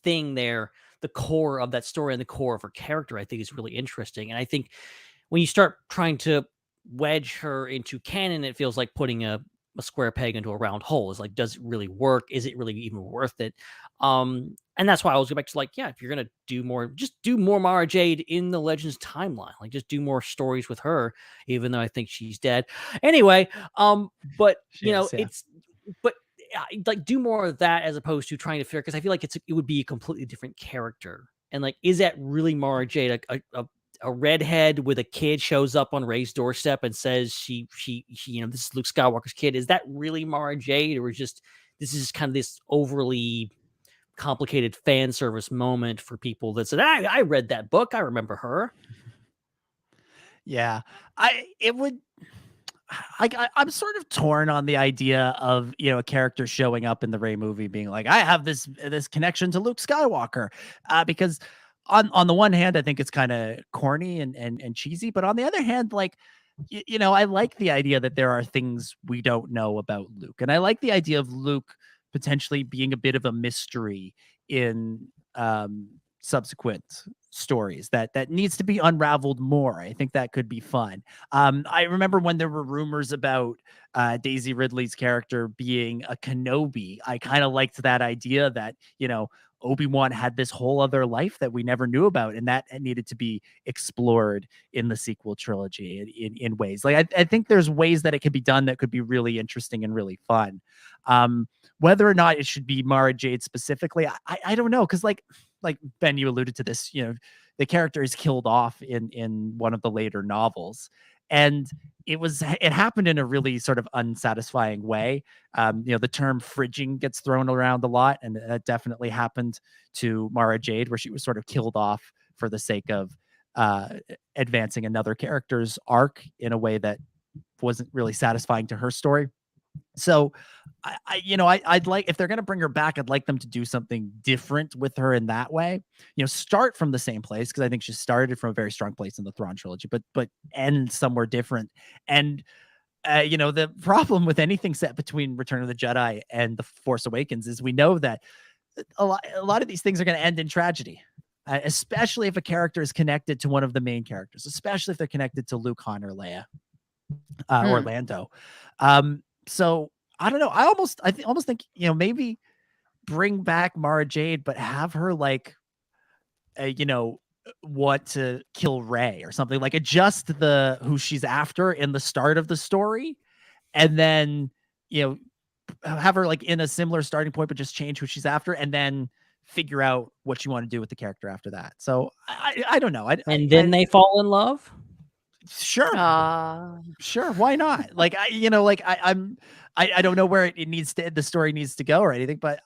thing there, the core of that story and the core of her character, I think is really interesting. And I think when you start trying to wedge her into canon, it feels like putting a square peg into a round hole. Is like, does it really work? Is it really even worth it? And that's why I always go back to, like, yeah, if you're gonna do more, just do more Mara Jade in the Legends timeline. Like, just do more stories with her, even though I think she's dead. Anyway, but it's but like, do more of that as opposed to trying to figure, because I feel like it would be a completely different character. And like, is that really Mara Jade? A redhead with a kid shows up on Rey's doorstep and says she this is Luke Skywalker's kid. Is that really Mara Jade, or this is kind of this overly complicated fan service moment for people that said, I read that book, I remember her. Yeah, I'm sort of torn on the idea of, a character showing up in the Rey movie being like, I have this connection to Luke Skywalker, because on the one hand, I think it's kind of corny and cheesy, but on the other hand, like, I like the idea that there are things we don't know about Luke, and I like the idea of Luke potentially being a bit of a mystery in subsequent stories that needs to be unraveled more. I think that could be fun. I remember when there were rumors about Daisy Ridley's character being a Kenobi. I kind of liked that idea that, Obi-Wan had this whole other life that we never knew about, and that needed to be explored in the sequel trilogy in ways. Like, I think there's ways that it could be done that could be really interesting and really fun. Whether or not it should be Mara Jade specifically, I don't know, because like Ben, you alluded to this, the character is killed off in one of the later novels, and it happened in a really sort of unsatisfying way. The term fridging gets thrown around a lot, and that definitely happened to Mara Jade, where she was sort of killed off for the sake of advancing another character's arc in a way that wasn't really satisfying to her story. So I'd like, if they're going to bring her back, I'd like them to do something different with her in that way. Start from the same place, because I think she started from a very strong place in the Thrawn trilogy, but end somewhere different. And the problem with anything set between Return of the Jedi and The Force Awakens is we know that a lot of these things are going to end in tragedy. Especially if a character is connected to one of the main characters, especially if they're connected to Luke, Han, or Leia, or Lando. So I don't know. I almost think, maybe bring back Mara Jade, but have her like, want to kill Rey or something, like adjust who she's after in the start of the story. And then, have her like in a similar starting point, but just change who she's after, and then figure out what you want to do with the character after that. So I don't know. Then they fall in love. Sure. Sure. Why not? Like, I don't know where it needs to, the story needs to go or anything, but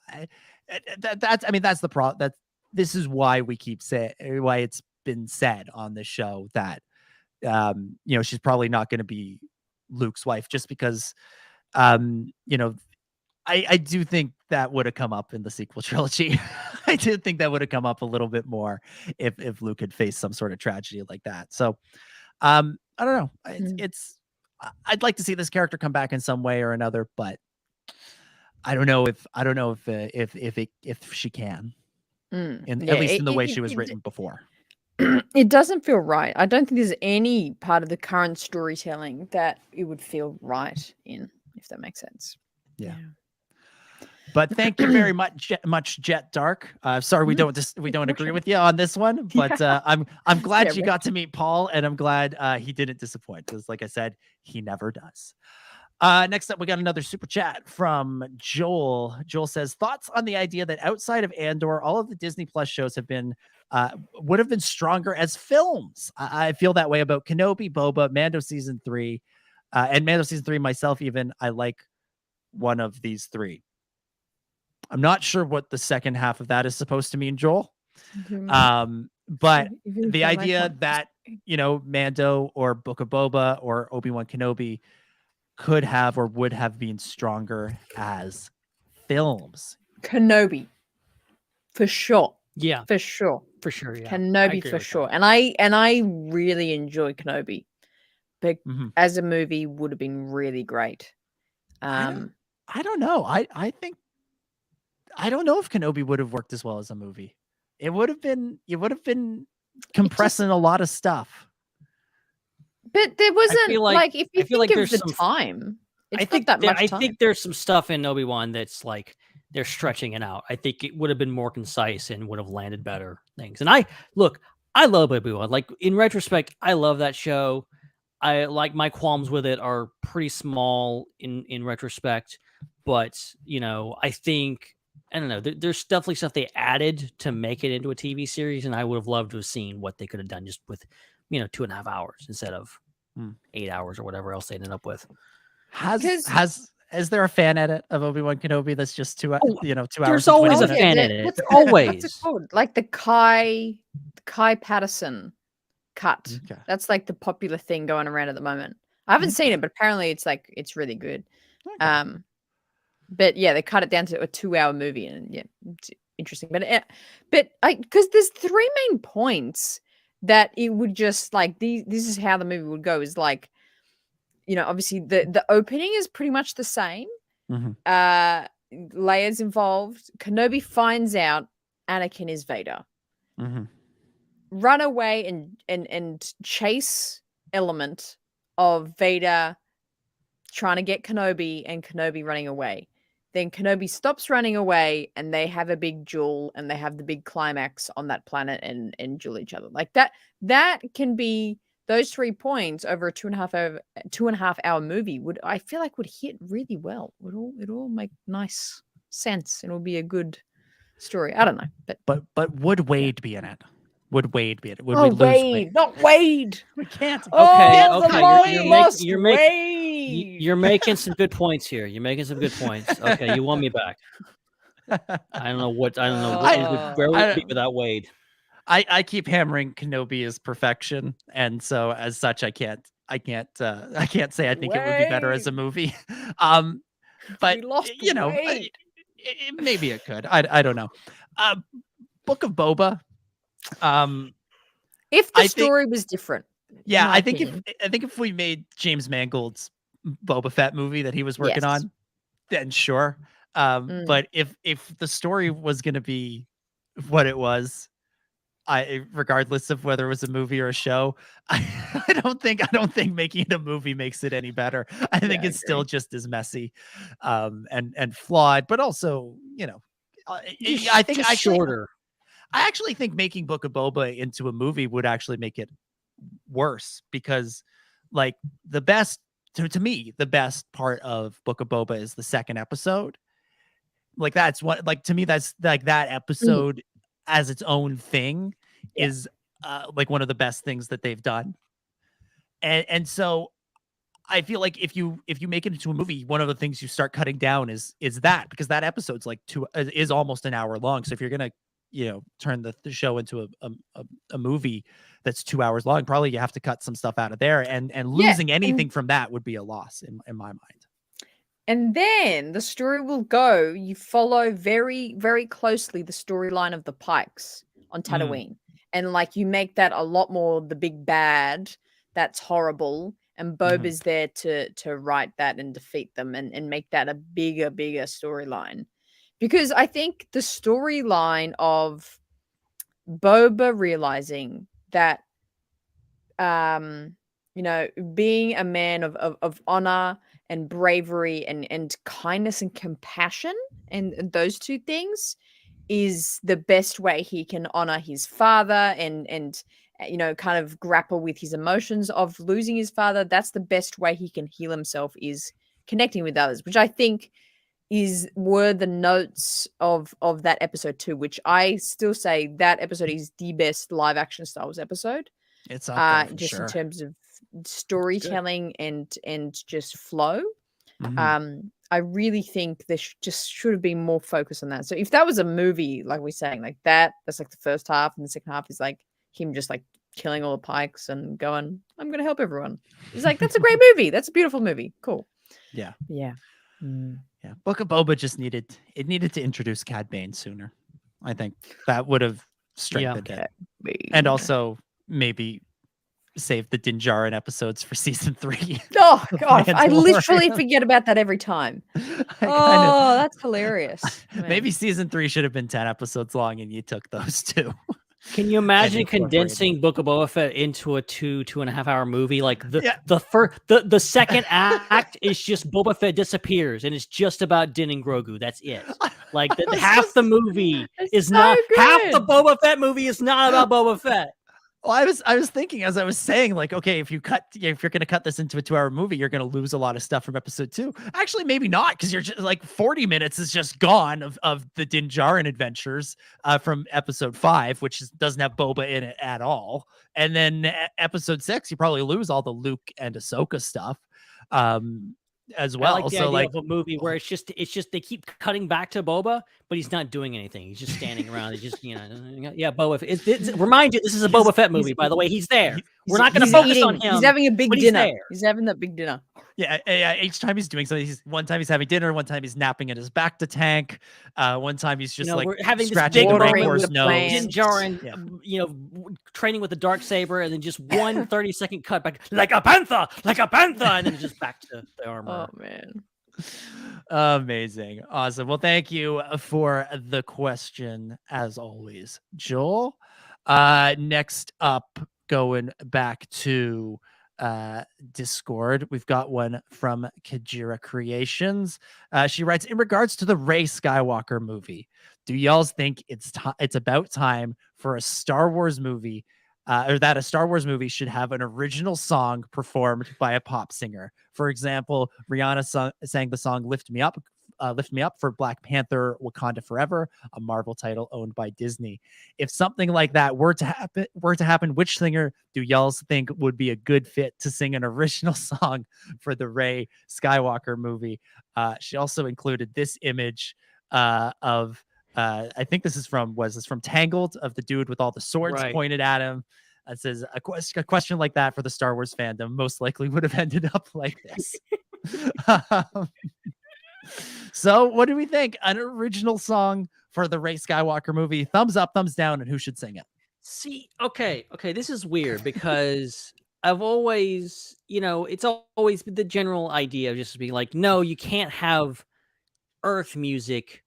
that's the problem. This is why we keep saying, why it's been said on the show that, she's probably not going to be Luke's wife, just because, I do think that would have come up in the sequel trilogy. I did think that would have come up a little bit more if Luke had faced some sort of tragedy like that. So, I don't know. I'd like to see this character come back in some way or another, but I don't know if she can, at least in the way she was written before. It doesn't feel right. I don't think there's any part of the current storytelling that it would feel right in, if that makes sense. Yeah. But thank you very much, Jet Dark. Sorry we don't agree with you on this one, but I'm glad you got to meet Paul, and I'm glad he didn't disappoint, because, like I said, he never does. Next up, we got another super chat from Joel. Joel says, thoughts on the idea that outside of Andor, all of the Disney Plus shows would have been stronger as films. I feel that way about Kenobi, Boba, Mando season 3, and Mando season 3 myself. Even I like one of these three. I'm not sure what the second half of that is supposed to mean, Joel. But the idea that, Mando or Book of Boba or Obi-Wan Kenobi could have or would have been stronger as films? Kenobi, for sure. Yeah, For sure. for sure. Yeah, I Kenobi agree for with sure. that. And I really enjoy Kenobi. But Mhm. as a movie would have been really great. I don't know. I think I don't know if Kenobi would have worked as well as a movie. It would have been compressing a lot of stuff. But there wasn't feel like, like- if I you feel think like of there's the some- time, it's I not think that much I time. think there's some stuff in Obi-Wan that's like they're stretching it out. I think it would have been more concise and would have landed better things. And I love Obi-Wan. Like in retrospect, I love that show. I like my qualms with it are pretty small in retrospect, but I think I don't know. There's definitely stuff they added to make it into a TV series, and I would have loved to have seen what they could have done just with 2.5 hours instead of 8 hours or whatever else they ended up with. Is there a fan edit of Obi-Wan Kenobi that's just 2 hours? There's and always 20 a minutes? fan edit. What's Always. it called? Like the Kai Patterson cut. Okay. That's like the popular thing going around at the moment. I haven't seen it, but apparently it's really good. Okay. But yeah, they cut it down to a 2-hour movie, and yeah, it's interesting. But because there's 3 main points that it would just like this is how the movie would go, is like, obviously the opening is pretty much the same. Mhm. Leia's involved. Kenobi finds out Anakin is Vader. Mhm. Run away and chase element of Vader trying to get Kenobi and Kenobi running away. Then Kenobi stops running away and they have a big duel and they have the big climax on that planet and duel each other. Like that can be those 3 points over a 2.5 hour movie I feel like would hit really well. It all make nice sense and it'll be a good story. I don't know. But would Wade be in it? Would Wade be in it? Would Oh, we lose Wade, not Wade. We can't. You're making some good points here. You're making some good points. Okay, you won me back. I don't know what where would be without Wade. I keep hammering Kenobi as perfection, and so as such, I can't say I think it would be better as a movie. But maybe it could. I don't know. Book of Boba. If the story was different. Yeah, I think if we made James Mangold's Boba Fett movie that he was working on, then sure. But if the story was going to be what it was, regardless of whether it was a movie or a show, I don't think making it a movie makes it any better. I think it's still just as messy, and flawed, but also, I think actually shorter. I actually think making Book of Boba into a movie would actually make it worse, because like the best to me, the best part of Book of Boba is the second episode. Like that's what, like, to me, that's like that episode as its own thing is like one of the best things that they've done. And so I feel like if you make it into a movie, one of the things you start cutting down is that, because that episode's like is almost an hour long. So if you're gonna turn the show into a movie that's 2 hours long, probably you have to cut some stuff out of there, and losing anything from that would be a loss in my mind. And then the story will go, you follow very, very closely the storyline of the Pikes on Tatooine. And like you make that a lot more the big bad that's horrible, and Boba's there to write that and defeat them and make that a bigger storyline. Because I think the storyline of Boba realizing that, being a man of honor and bravery and kindness and compassion, and those 2 things is the best way he can honor his father and kind of grapple with his emotions of losing his father. That's the best way he can heal himself, is connecting with others, which I think were the notes of that episode 2, which I still say that episode is the best live action Star Wars episode. It's up there just in terms of storytelling and just flow. I really think there should have been more focus on that. So if that was a movie, like we're saying, like that's like the first half, and the second half is like him just like killing all the Pikes and going, I'm gonna help everyone. It's like, that's a great movie. That's a beautiful movie. Cool. Yeah. Yeah. Mm. Yeah. Book of Boba just needed to introduce Cad Bane sooner. I think that would have strengthened it. And also maybe save the Din Djarin episodes for season 3. Oh god, I literally Mandalorian. forget about that every time. That's hilarious. Maybe season 3 should have been 10 episodes long and you took those 2. Can you imagine incorporated condensing Book of Boba Fett into a 2.5 hour movie? Like Yeah. the second act is just Boba Fett disappears and it's just about Din and Grogu. That's it. Like half the movie is so not half the good. Boba Fett movie is not about Boba Fett. Well, I was thinking as I was saying, like, okay, if you're going to cut this into a 2-hour movie, you're going to lose a lot of stuff from episode 2. Actually, maybe not, because you're just like 40 minutes is just gone of the Din Djarin adventures from episode 5, which doesn't have Boba in it at all. And then episode 6, you probably lose all the Luke and Ahsoka stuff as well. I like the So idea like of a movie where it's just they keep cutting back to Boba, but he's not doing anything. He's just standing around. He's just Boba. Remind you, this is a Boba Fett movie, by the way. He's there. We're not going to focus on him. He's having a big but dinner. He's there. He's having that big dinner. Yeah, each time he's doing something, one time he's having dinner, one time he's napping in his bacta tank, one time he's just like we're having scratching this the big Rancor's moment nose. Din Djarin, training with the dark saber, and then just one 30-second cut back, like a panther, and then just back to the armor. Oh man. Amazing. Awesome. Well, thank you for the question as always, Joel. Next up, going back to Discord, we've got one from Kajira Creations. She writes, in regards to the Rey Skywalker movie, do y'all think it's about time for a Star Wars movie or that a Star Wars movie should have an original song performed by a pop singer? For example, Rihanna sang the song Lift Me Up for Black Panther Wakanda Forever, a Marvel title owned by Disney. If something like that were to happen, which singer do y'all think would be a good fit to sing an original song for the Rey Skywalker movie? She also included this image of I think this is from Tangled, of the dude with all the swords pointed at him. It says a question like that for the Star Wars fandom most likely would have ended up like this. So what do we think? An original song for the Rey Skywalker movie? Thumbs up, thumbs down, and who should sing it? See, okay, this is weird because I've always, it's always been the general idea of just being like, no, you can't have Earth music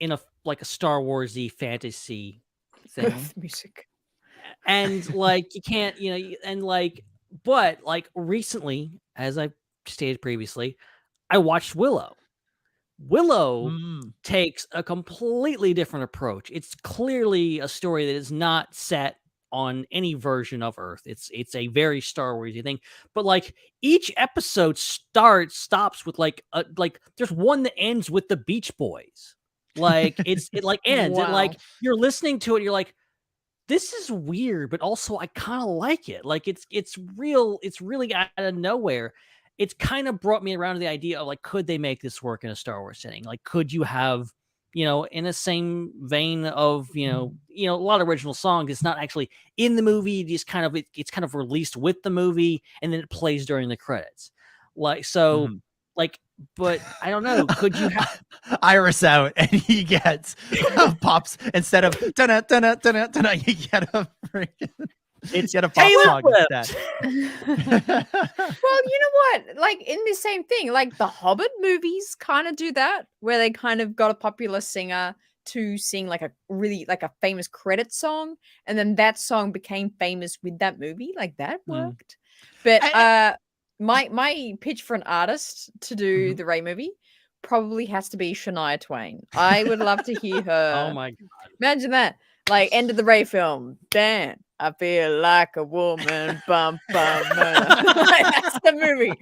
in a Star Warsy fantasy thing. Earth music. And you can't, but recently, as I stated previously, I watched Willow. Willow takes a completely different approach. It's clearly a story that is not set on any version of Earth. It's a very Star Warsy thing. But each episode stops with there's one that ends with the Beach Boys. It ends Wow. and you're listening to it. And you're like, this is weird, but also I kind of like it. It's really out of nowhere. It's kind of brought me around to the idea of could they make this work in a Star Wars setting? Could you have, in the same vein of, a lot of original songs, it's not actually in the movie, it's kind of released with the movie and then it plays during the credits. But I don't know. Could you have Iris out and he gets pops instead of dun dun dun dun, you get a freaking it's a pop song instead. Well, you know what? In the same thing, the Hobbit movies kind of do that, where they kind of got a popular singer to sing a really a famous credit song, and then that song became famous with that movie. That worked. But my pitch for an artist to do the Rey movie probably has to be Shania Twain. I would love to hear her. Oh my god! Imagine that. End of the Rey film. Damn, I feel like a woman. Bum bum. That's the movie.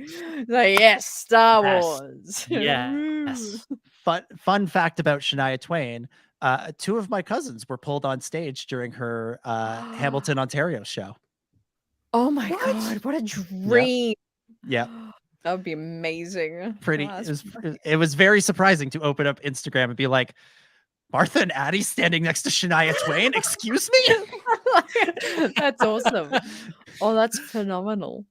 Yes, Star Wars. Yes. Fun fact about Shania Twain: 2 of my cousins were pulled on stage during her Hamilton, Ontario show. Oh my god! What a dream. Yeah. That would be amazing. It was very surprising to open up Instagram and be like, Martha and Addie standing next to Shania Twain. Excuse me. That's awesome. Oh, that's phenomenal.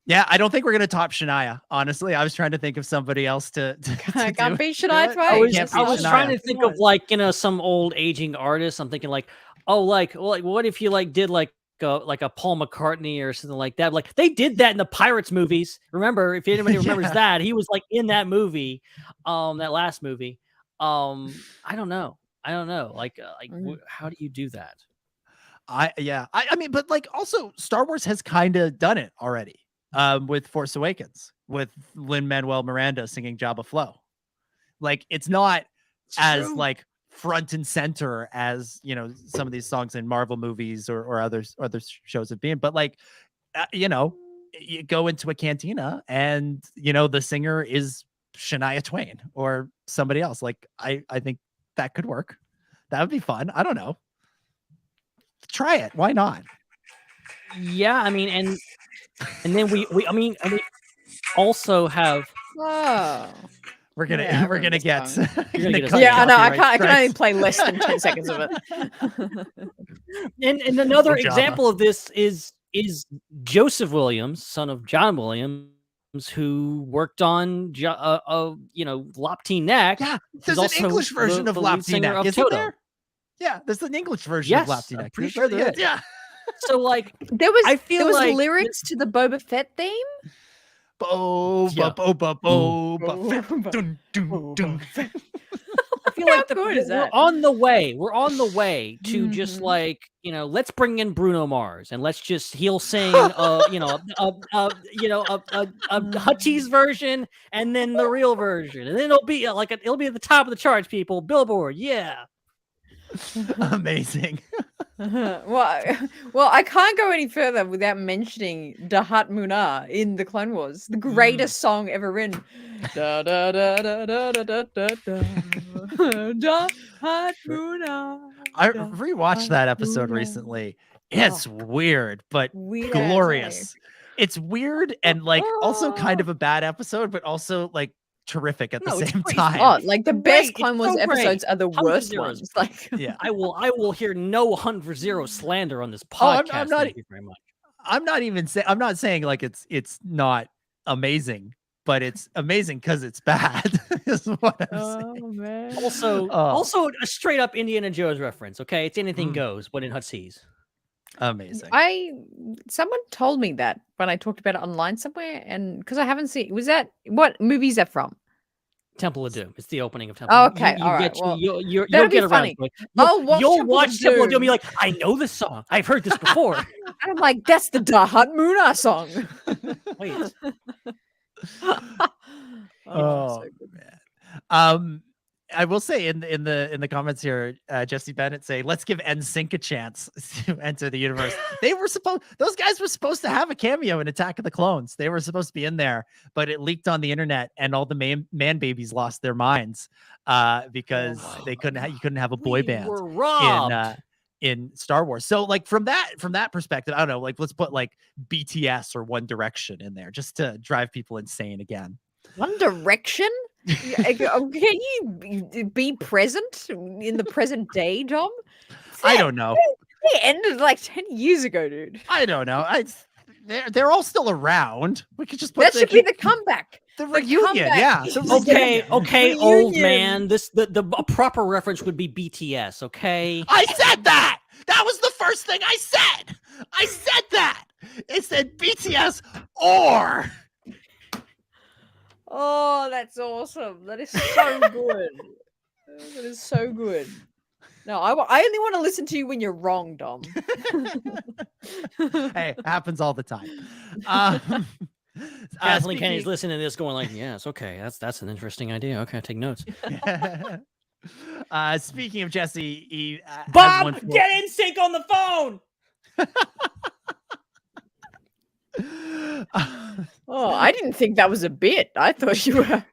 Yeah, I don't think we're gonna top Shania. Honestly, I was trying to think of somebody else to Can't do beat it. Shania Do it. Twain. I was, Can't I beat was Shania. trying to think of like, some old aging artist. I'm thinking like, oh, like what if you like did like a Paul McCartney or something like that? Like they did that in the Pirates movies. Remember, if anybody remembers Yeah. that, he was like in that movie, that last movie. I don't know. Like, how do you do that? I mean, but like also Star Wars has kind of done it already. With Force Awakens, with Lin-Manuel Miranda singing Jabba Flow. Like it's not as like front and center as some of these songs in Marvel movies or other shows have been, but like you go into a cantina and the singer is Shania Twain or somebody else. Like I think that could work. That would be fun. I don't know. Try it. Why not? Yeah, I mean, and then we also have. Oh. We're gonna Yeah, we're gonna get. You're gonna get a Yeah, I know. I copyright can't. I can only strikes. play less than 10 seconds of it. And another Or Java. example of this is Joseph Williams, son of John Williams, who worked on Lop Neck. Yeah, He's there's an also English version of the lead Lop singer Neck, of isn't Toto. there? Yeah, there's an English version of Yes, Lop I'm Neck. pretty sure there is. Yeah. So like, There was I feel there was like lyrics to the Boba Fett theme. Bo, Yeah. bo, bo, bo, bo, fett, dun, dun, dun. I feel How like good is we're that? on the way. We're on the way to just like let's bring in Bruno Mars and he'll sing a Hutchie's version and then the real version, and then it'll be it'll be at the top of the charts. People, Billboard, yeah. Amazing. Well, I can't go any further without mentioning Dahat Munah in the Clone Wars, the greatest song ever written. Da da da da da da da da da. Dahat Munah. I rewatched that episode recently. It's weird, but Weird, glorious. It's weird and like also kind of a bad episode, but also like terrific at the No, it's same great. time. Oh, like the best Great, Clone it's Wars so great. episodes are the Hundred worst zeros. ones. Like, Yeah. I will hear no Hunt for Zero slander on this Oh, I'm podcast. not- Thank you very much. I'm not saying like it's not amazing, but it's amazing because it's bad. Is what I'm saying. oh man. Also a straight up Indiana Jones reference. Okay, it's anything goes. What in Hut sees. Amazing. Someone told me that when I talked about it online somewhere, and because I haven't seen, was that what movie is that from? Temple of Doom. It's the opening of Temple. Oh, of Doom. okay, all right, well, you'll that'll be get around funny. to it. I'll watch You'll Temple of watch Temple of Doom. Doom. And be like, I know this song. I've heard this before. And I'm like, that's the Dahat Munah song. Wait. Oh man. I will say in the comments here, Jesse Bennett say, let's give NSYNC a chance to enter the universe. Those guys were supposed to have a cameo in Attack of the Clones. They were supposed to be in there, but it leaked on the internet and all the man babies lost their minds because you couldn't have a boy band We're robbed. in Star Wars. So like from that perspective, I don't know, like let's put like BTS or One Direction in there just to drive people insane again. One Direction? Can you be present in the present day, Dom? I don't know. They ended like 10 years ago, dude. I don't know. They're all still around. We could just put That should be the comeback. the reunion. comeback. Yeah. Okay, old Reunion. man. A proper reference would be BTS. Okay. I said that. That was the first thing I said. I said that. It said BTS or. Oh, that's awesome. That is so good. That is so good. No, I only want to listen to you when you're wrong, Dom. Hey, it happens all the time. Kathleen Kenny's listening to this going like, yes, okay, that's an interesting idea. Okay, take notes. Speaking of Jesse, he has one Bob, for- get in sync on the phone. Oh, I didn't think that was a bit. I thought you were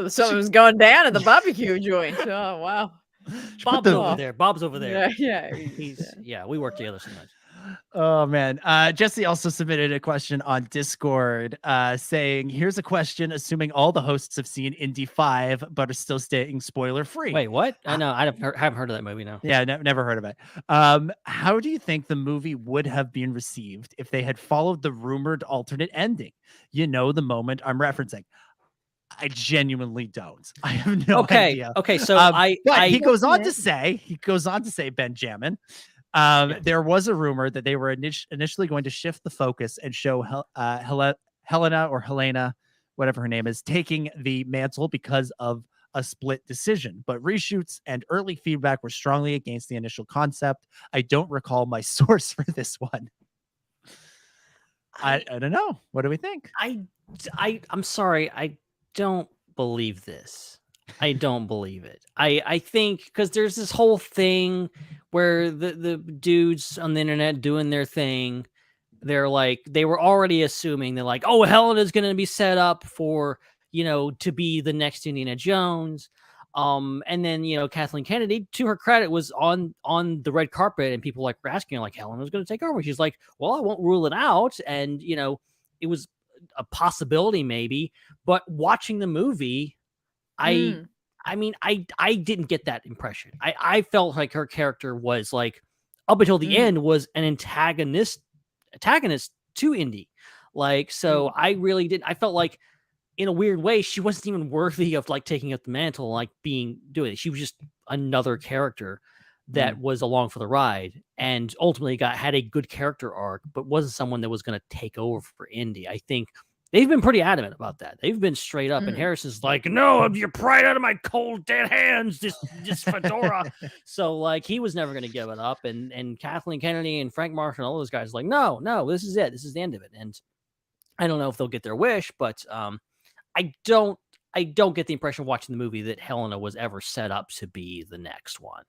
something was going down at the barbecue joint. Oh wow. Bob's over there. Bob's over there. Yeah, He's we work together sometimes. Oh man. Jesse also submitted a question on Discord saying, here's a question assuming all the hosts have seen Indy 5 but are still staying spoiler free. Wait, what? I know I haven't heard of that movie now. Yeah, never heard of it. How do you think the movie would have been received if they had followed the rumored alternate ending? You know the moment I'm referencing. I genuinely don't. I have no idea. Okay, so he goes on to say, Benjamin, there was a rumor that they were initially going to shift the focus and show Helena, whatever her name is, taking the mantle because of a split decision, but reshoots and early feedback were strongly against the initial concept. I don't recall my source for this one. I don't know. What do we think? I'm sorry. I don't believe this. I don't believe it. I think because there's this whole thing where the dudes on the internet doing their thing, they're like, they were already assuming they're like, oh, Helena's going to be set up for, to be the next Indiana Jones. And then, Kathleen Kennedy, to her credit, was on the red carpet and people were asking her, like, Helena's going to take over. She's like, well, I won't rule it out. And, it was a possibility maybe, but watching the movie, I mean, I didn't get that impression. I felt like her character was like, up until the end, was an antagonist to Indy. Like, so I really didn't. I felt like, in a weird way, she wasn't even worthy of like taking up the mantle, like doing it. She was just another character that was along for the ride, and ultimately had a good character arc, but wasn't someone that was going to take over for Indy. I think they've been pretty adamant about that. They've been straight up, and Harrison's like, "No, you pry it out of my cold dead hands, this fedora." So like, he was never going to give it up, and Kathleen Kennedy and Frank Marshall and all those guys like, no, this is it. This is the end of it. And I don't know if they'll get their wish, but I don't get the impression watching the movie that Helena was ever set up to be the next one.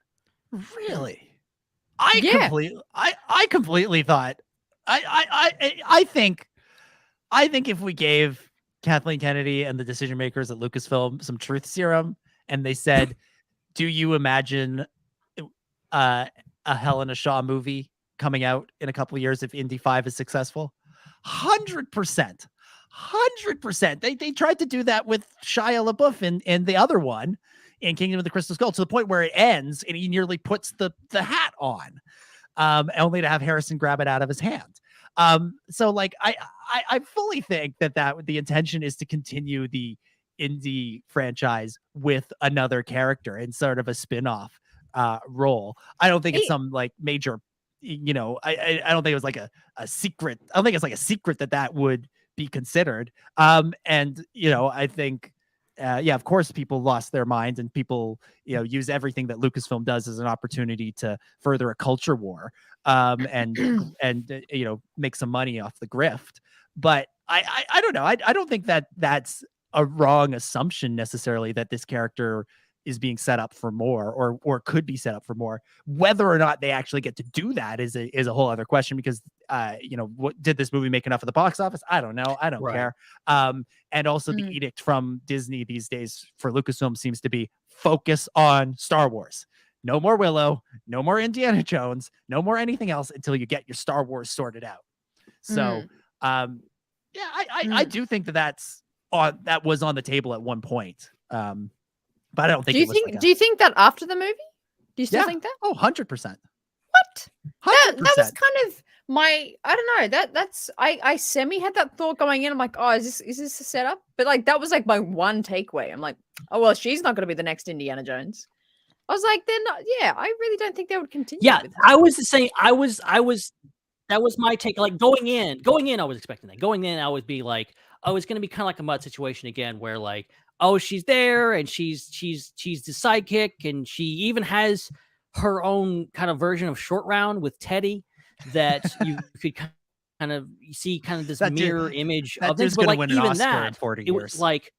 Really? I completely thought I think if we gave Kathleen Kennedy and the decision makers at Lucasfilm some truth serum and they said, do you imagine a Helena Shaw movie coming out in a couple of years if Indy 5 is successful? 100%. 100%. They tried to do that with Shia LaBeouf in the other one in Kingdom of the Crystal Skull, to the point where it ends and he nearly puts the hat on, only to have Harrison grab it out of his hand. So like I fully think that the intention is to continue the Indy franchise with another character in sort of a spin-off role. I don't think it's some like major, I don't think it was like a secret. I don't think it's like a secret that would be considered. And I think of course people lost their minds, and people use everything that Lucasfilm does as an opportunity to further a culture war, and make some money off the grift. But I don't know. I don't think that's a wrong assumption necessarily, that this character is being set up for more, or could be set up for more. Whether or not they actually get to do that is a whole other question, because what did this movie make enough of the box office? I don't know. I don't care. And also the edict from Disney these days for Lucasfilm seems to be focus on Star Wars. No more Willow, no more Indiana Jones, no more anything else until you get your Star Wars sorted out. So I do think that was on the table at one point. But I don't think. Do you think that after the movie? Do you still think that? Oh, 100%. What? That was kind of my. I don't know. That's I semi had that thought going in. I'm like, oh, is this a setup? But like that was like my one takeaway. I'm like, oh well, she's not going to be the next Indiana Jones. I was like, they're not. Yeah, I really don't think they would continue. Yeah, with I was the same. I was. That was my take. Like going in, I was expecting that. Going in, I would be like, oh, it's going to be kind of like a Mud situation again, where like, oh, she's there and she's the sidekick, and she even has her own kind of version of Short Round with Teddy that you could kind of see kind of this mirror image of this. But like even that, in 40 it years. was like,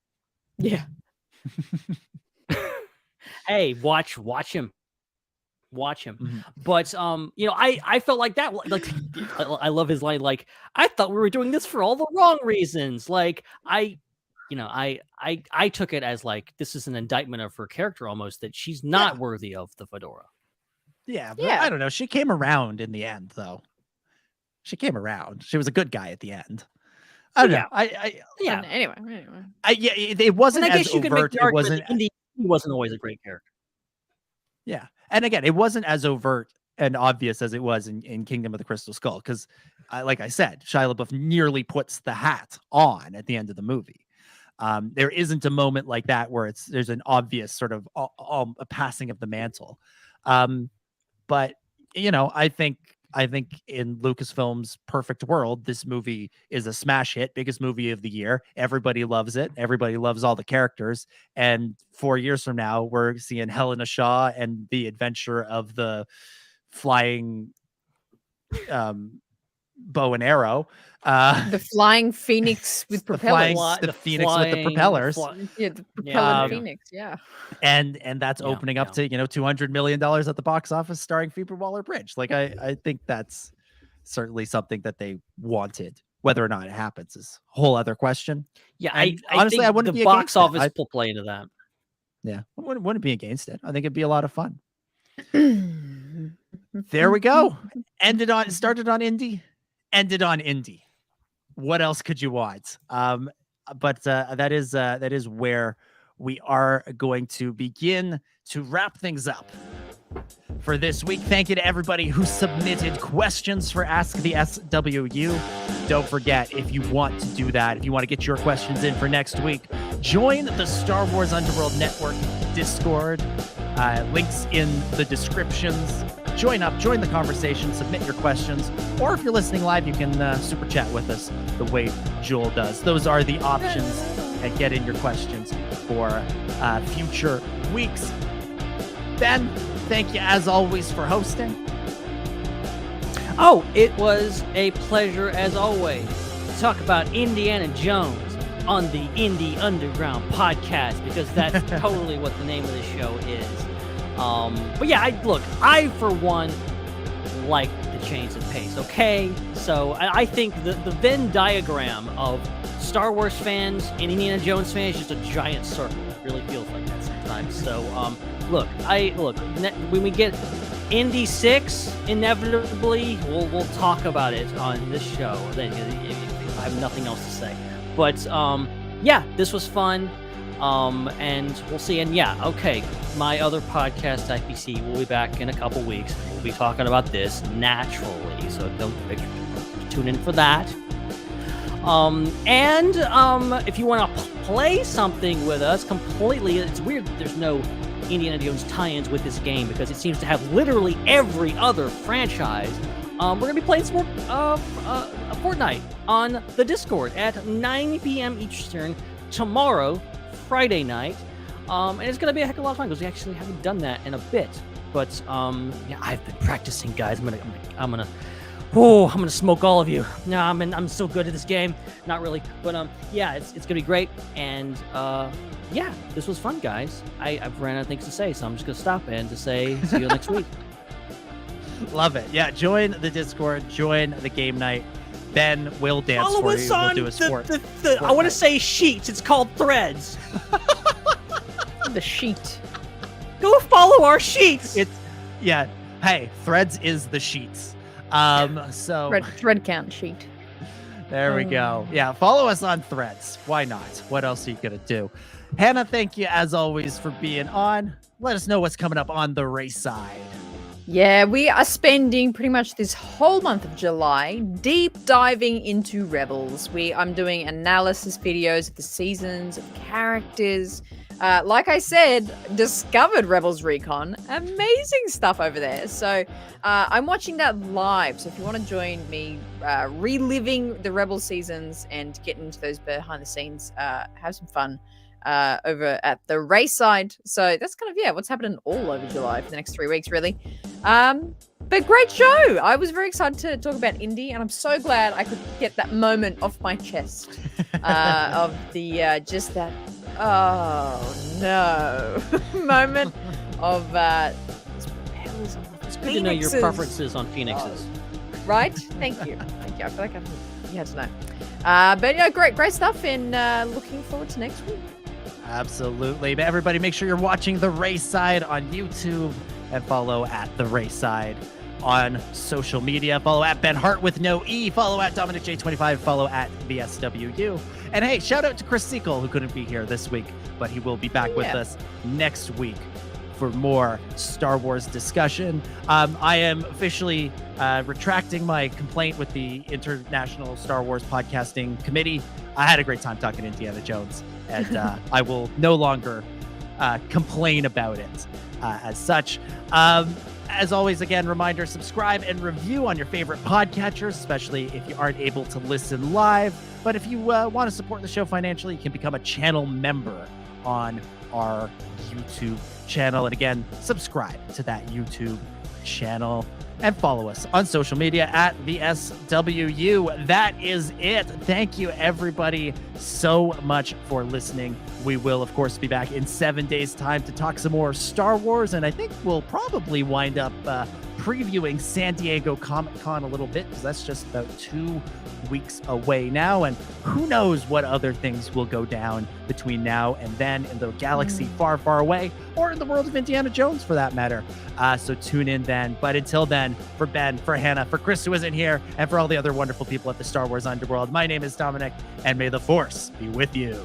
yeah. Hey, watch him. But I felt like that. Like I love his line. Like, I thought we were doing this for all the wrong reasons. Like I took it as like, this is an indictment of her character almost, that she's not worthy of the fedora. Yeah, but I don't know. She came around in the end, though. she came around. She was a good guy at the end. I don't know. Yeah. Anyway. Yeah, it wasn't And I as guess you could overt. make the It argument wasn't. that Indy wasn't always a great character. Yeah, and again, it wasn't as overt and obvious as it was in Kingdom of the Crystal Skull, because, like I said, Shia LaBeouf nearly puts the hat on at the end of the movie. There isn't a moment like that where there's an obvious sort of a passing of the mantle. But I think in Lucasfilm's perfect world, this movie is a smash hit, biggest movie of the year. Everybody loves it. Everybody loves all the characters. And 4 years from now, we're seeing Helena Shaw and the adventure of the flying bow and arrow. The flying phoenix with propellers. The phoenix with the propellers. The propeller phoenix, yeah. And that's opening up to $200 million at the box office, starring Phoebe Waller-Bridge. Like I think that's certainly something that they wanted. Whether or not it happens is a whole other question. Yeah, honestly, think I wouldn't the be box against it. office will play into that. Yeah, I wouldn't be against it. I think it'd be a lot of fun. There we go. Started on Indy, ended on Indy. What else could you want? But that is where we are going to begin to wrap things up for this week. Thank you to everybody who submitted questions for Ask the SWU. Don't forget, if you want to do that, if you want to get your questions in for next week, join the Star Wars Underworld Network Discord. Links in the descriptions. Join the conversation, submit your questions, or if you're listening live, you can super chat with us the way Joel does. Those are the options, and get in your questions for future weeks. Ben, thank you as always for hosting. Oh, it was a pleasure as always to talk about Indiana Jones on the Indy Underground podcast, because that's totally what the name of the show is. But yeah, I for one like the change of pace. Okay, so I think the Venn diagram of Star Wars fans and Indiana Jones fans is just a giant circle. It really feels like that sometimes. So when we get Indy 6, inevitably we'll talk about it on this show. Then I have nothing else to say. But yeah, this was fun. And we'll see. And yeah, okay, my other podcast, IPC, will be back in a couple weeks. We'll be talking about this naturally, so don't tune in for that. And if you want to play something with us completely, it's weird that there's no Indiana Jones tie-ins with this game, because it seems to have literally every other franchise. We're going to be playing some Fortnite on the Discord at 9 p.m. Eastern tomorrow, Friday night. And it's going to be a heck of a lot of fun, because we actually haven't done that in a bit. But yeah, I've been practicing, guys. I'm gonna smoke all of you. No, I'm so good at this game. Not really, but yeah, it's gonna be great. And yeah, this was fun, guys. I've ran out of things to say, so I'm just gonna stop and to say see you next week. Love it. Yeah, join the Discord, join the game night. Ben will dance Follow for us you. on We'll do a sport. I want to say sheets. It's called Threads. The sheet. Go follow our sheets. Yeah. Hey, Threads is the sheets. So Thread count sheet. There we go. Yeah, follow us on Threads. Why not? What else are you gonna do? Hannah, thank you as always for being on. Let us know what's coming up on the Raeside. Yeah, we are spending pretty much this whole month of July deep diving into Rebels. I'm doing analysis videos of the seasons, of characters. Like I said, discovered Rebels Recon. Amazing stuff over there. So I'm watching that live. So if you want to join me reliving the Rebels seasons and get into those behind the scenes, have some fun over at the Raeside. So that's kind of, what's happening all over July for the next 3 weeks, really. But great show. I was very excited to talk about Indy, and I'm so glad I could get that moment off my chest of the just that oh no moment of it's good to know your preferences on phoenixes. Right? Thank you. I feel like you had to know. But yeah, great stuff, and looking forward to next week. Absolutely. But everybody, make sure you're watching the Raeside on YouTube and follow at the Raeside on social media. Follow at Ben Hart with no E. Follow at Dominic J25. Follow at VSWU. And hey, shout out to Chris Seekell, who couldn't be here this week, but he will be back with us next week for more Star Wars discussion. I am officially retracting my complaint with the International Star Wars Podcasting Committee. I had a great time talking Indiana Jones, and I will no longer complain about it as such. As always, again, reminder, subscribe and review on your favorite podcatchers, especially if you aren't able to listen live. But if you want to support the show financially, you can become a channel member on our YouTube channel. And again, subscribe to that YouTube channel and follow us on social media at VSWU. That is it. Thank you, everybody, so much for listening. We will, of course, be back in 7 days' time to talk some more Star Wars, and I think we'll probably wind up previewing San Diego Comic-Con a little bit, because that's just about 2 weeks away now, and who knows what other things will go down between now and then in the galaxy far, far away, or in the world of Indiana Jones, for that matter. So tune in then. But until then, for Ben, for Hannah, for Chris, who isn't here, and for all the other wonderful people at the Star Wars Underworld, my name is Dominic, and may the Force be with you.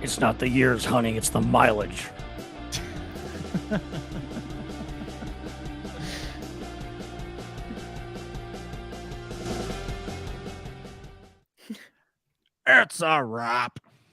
It's not the years, honey, it's the mileage. It's a wrap.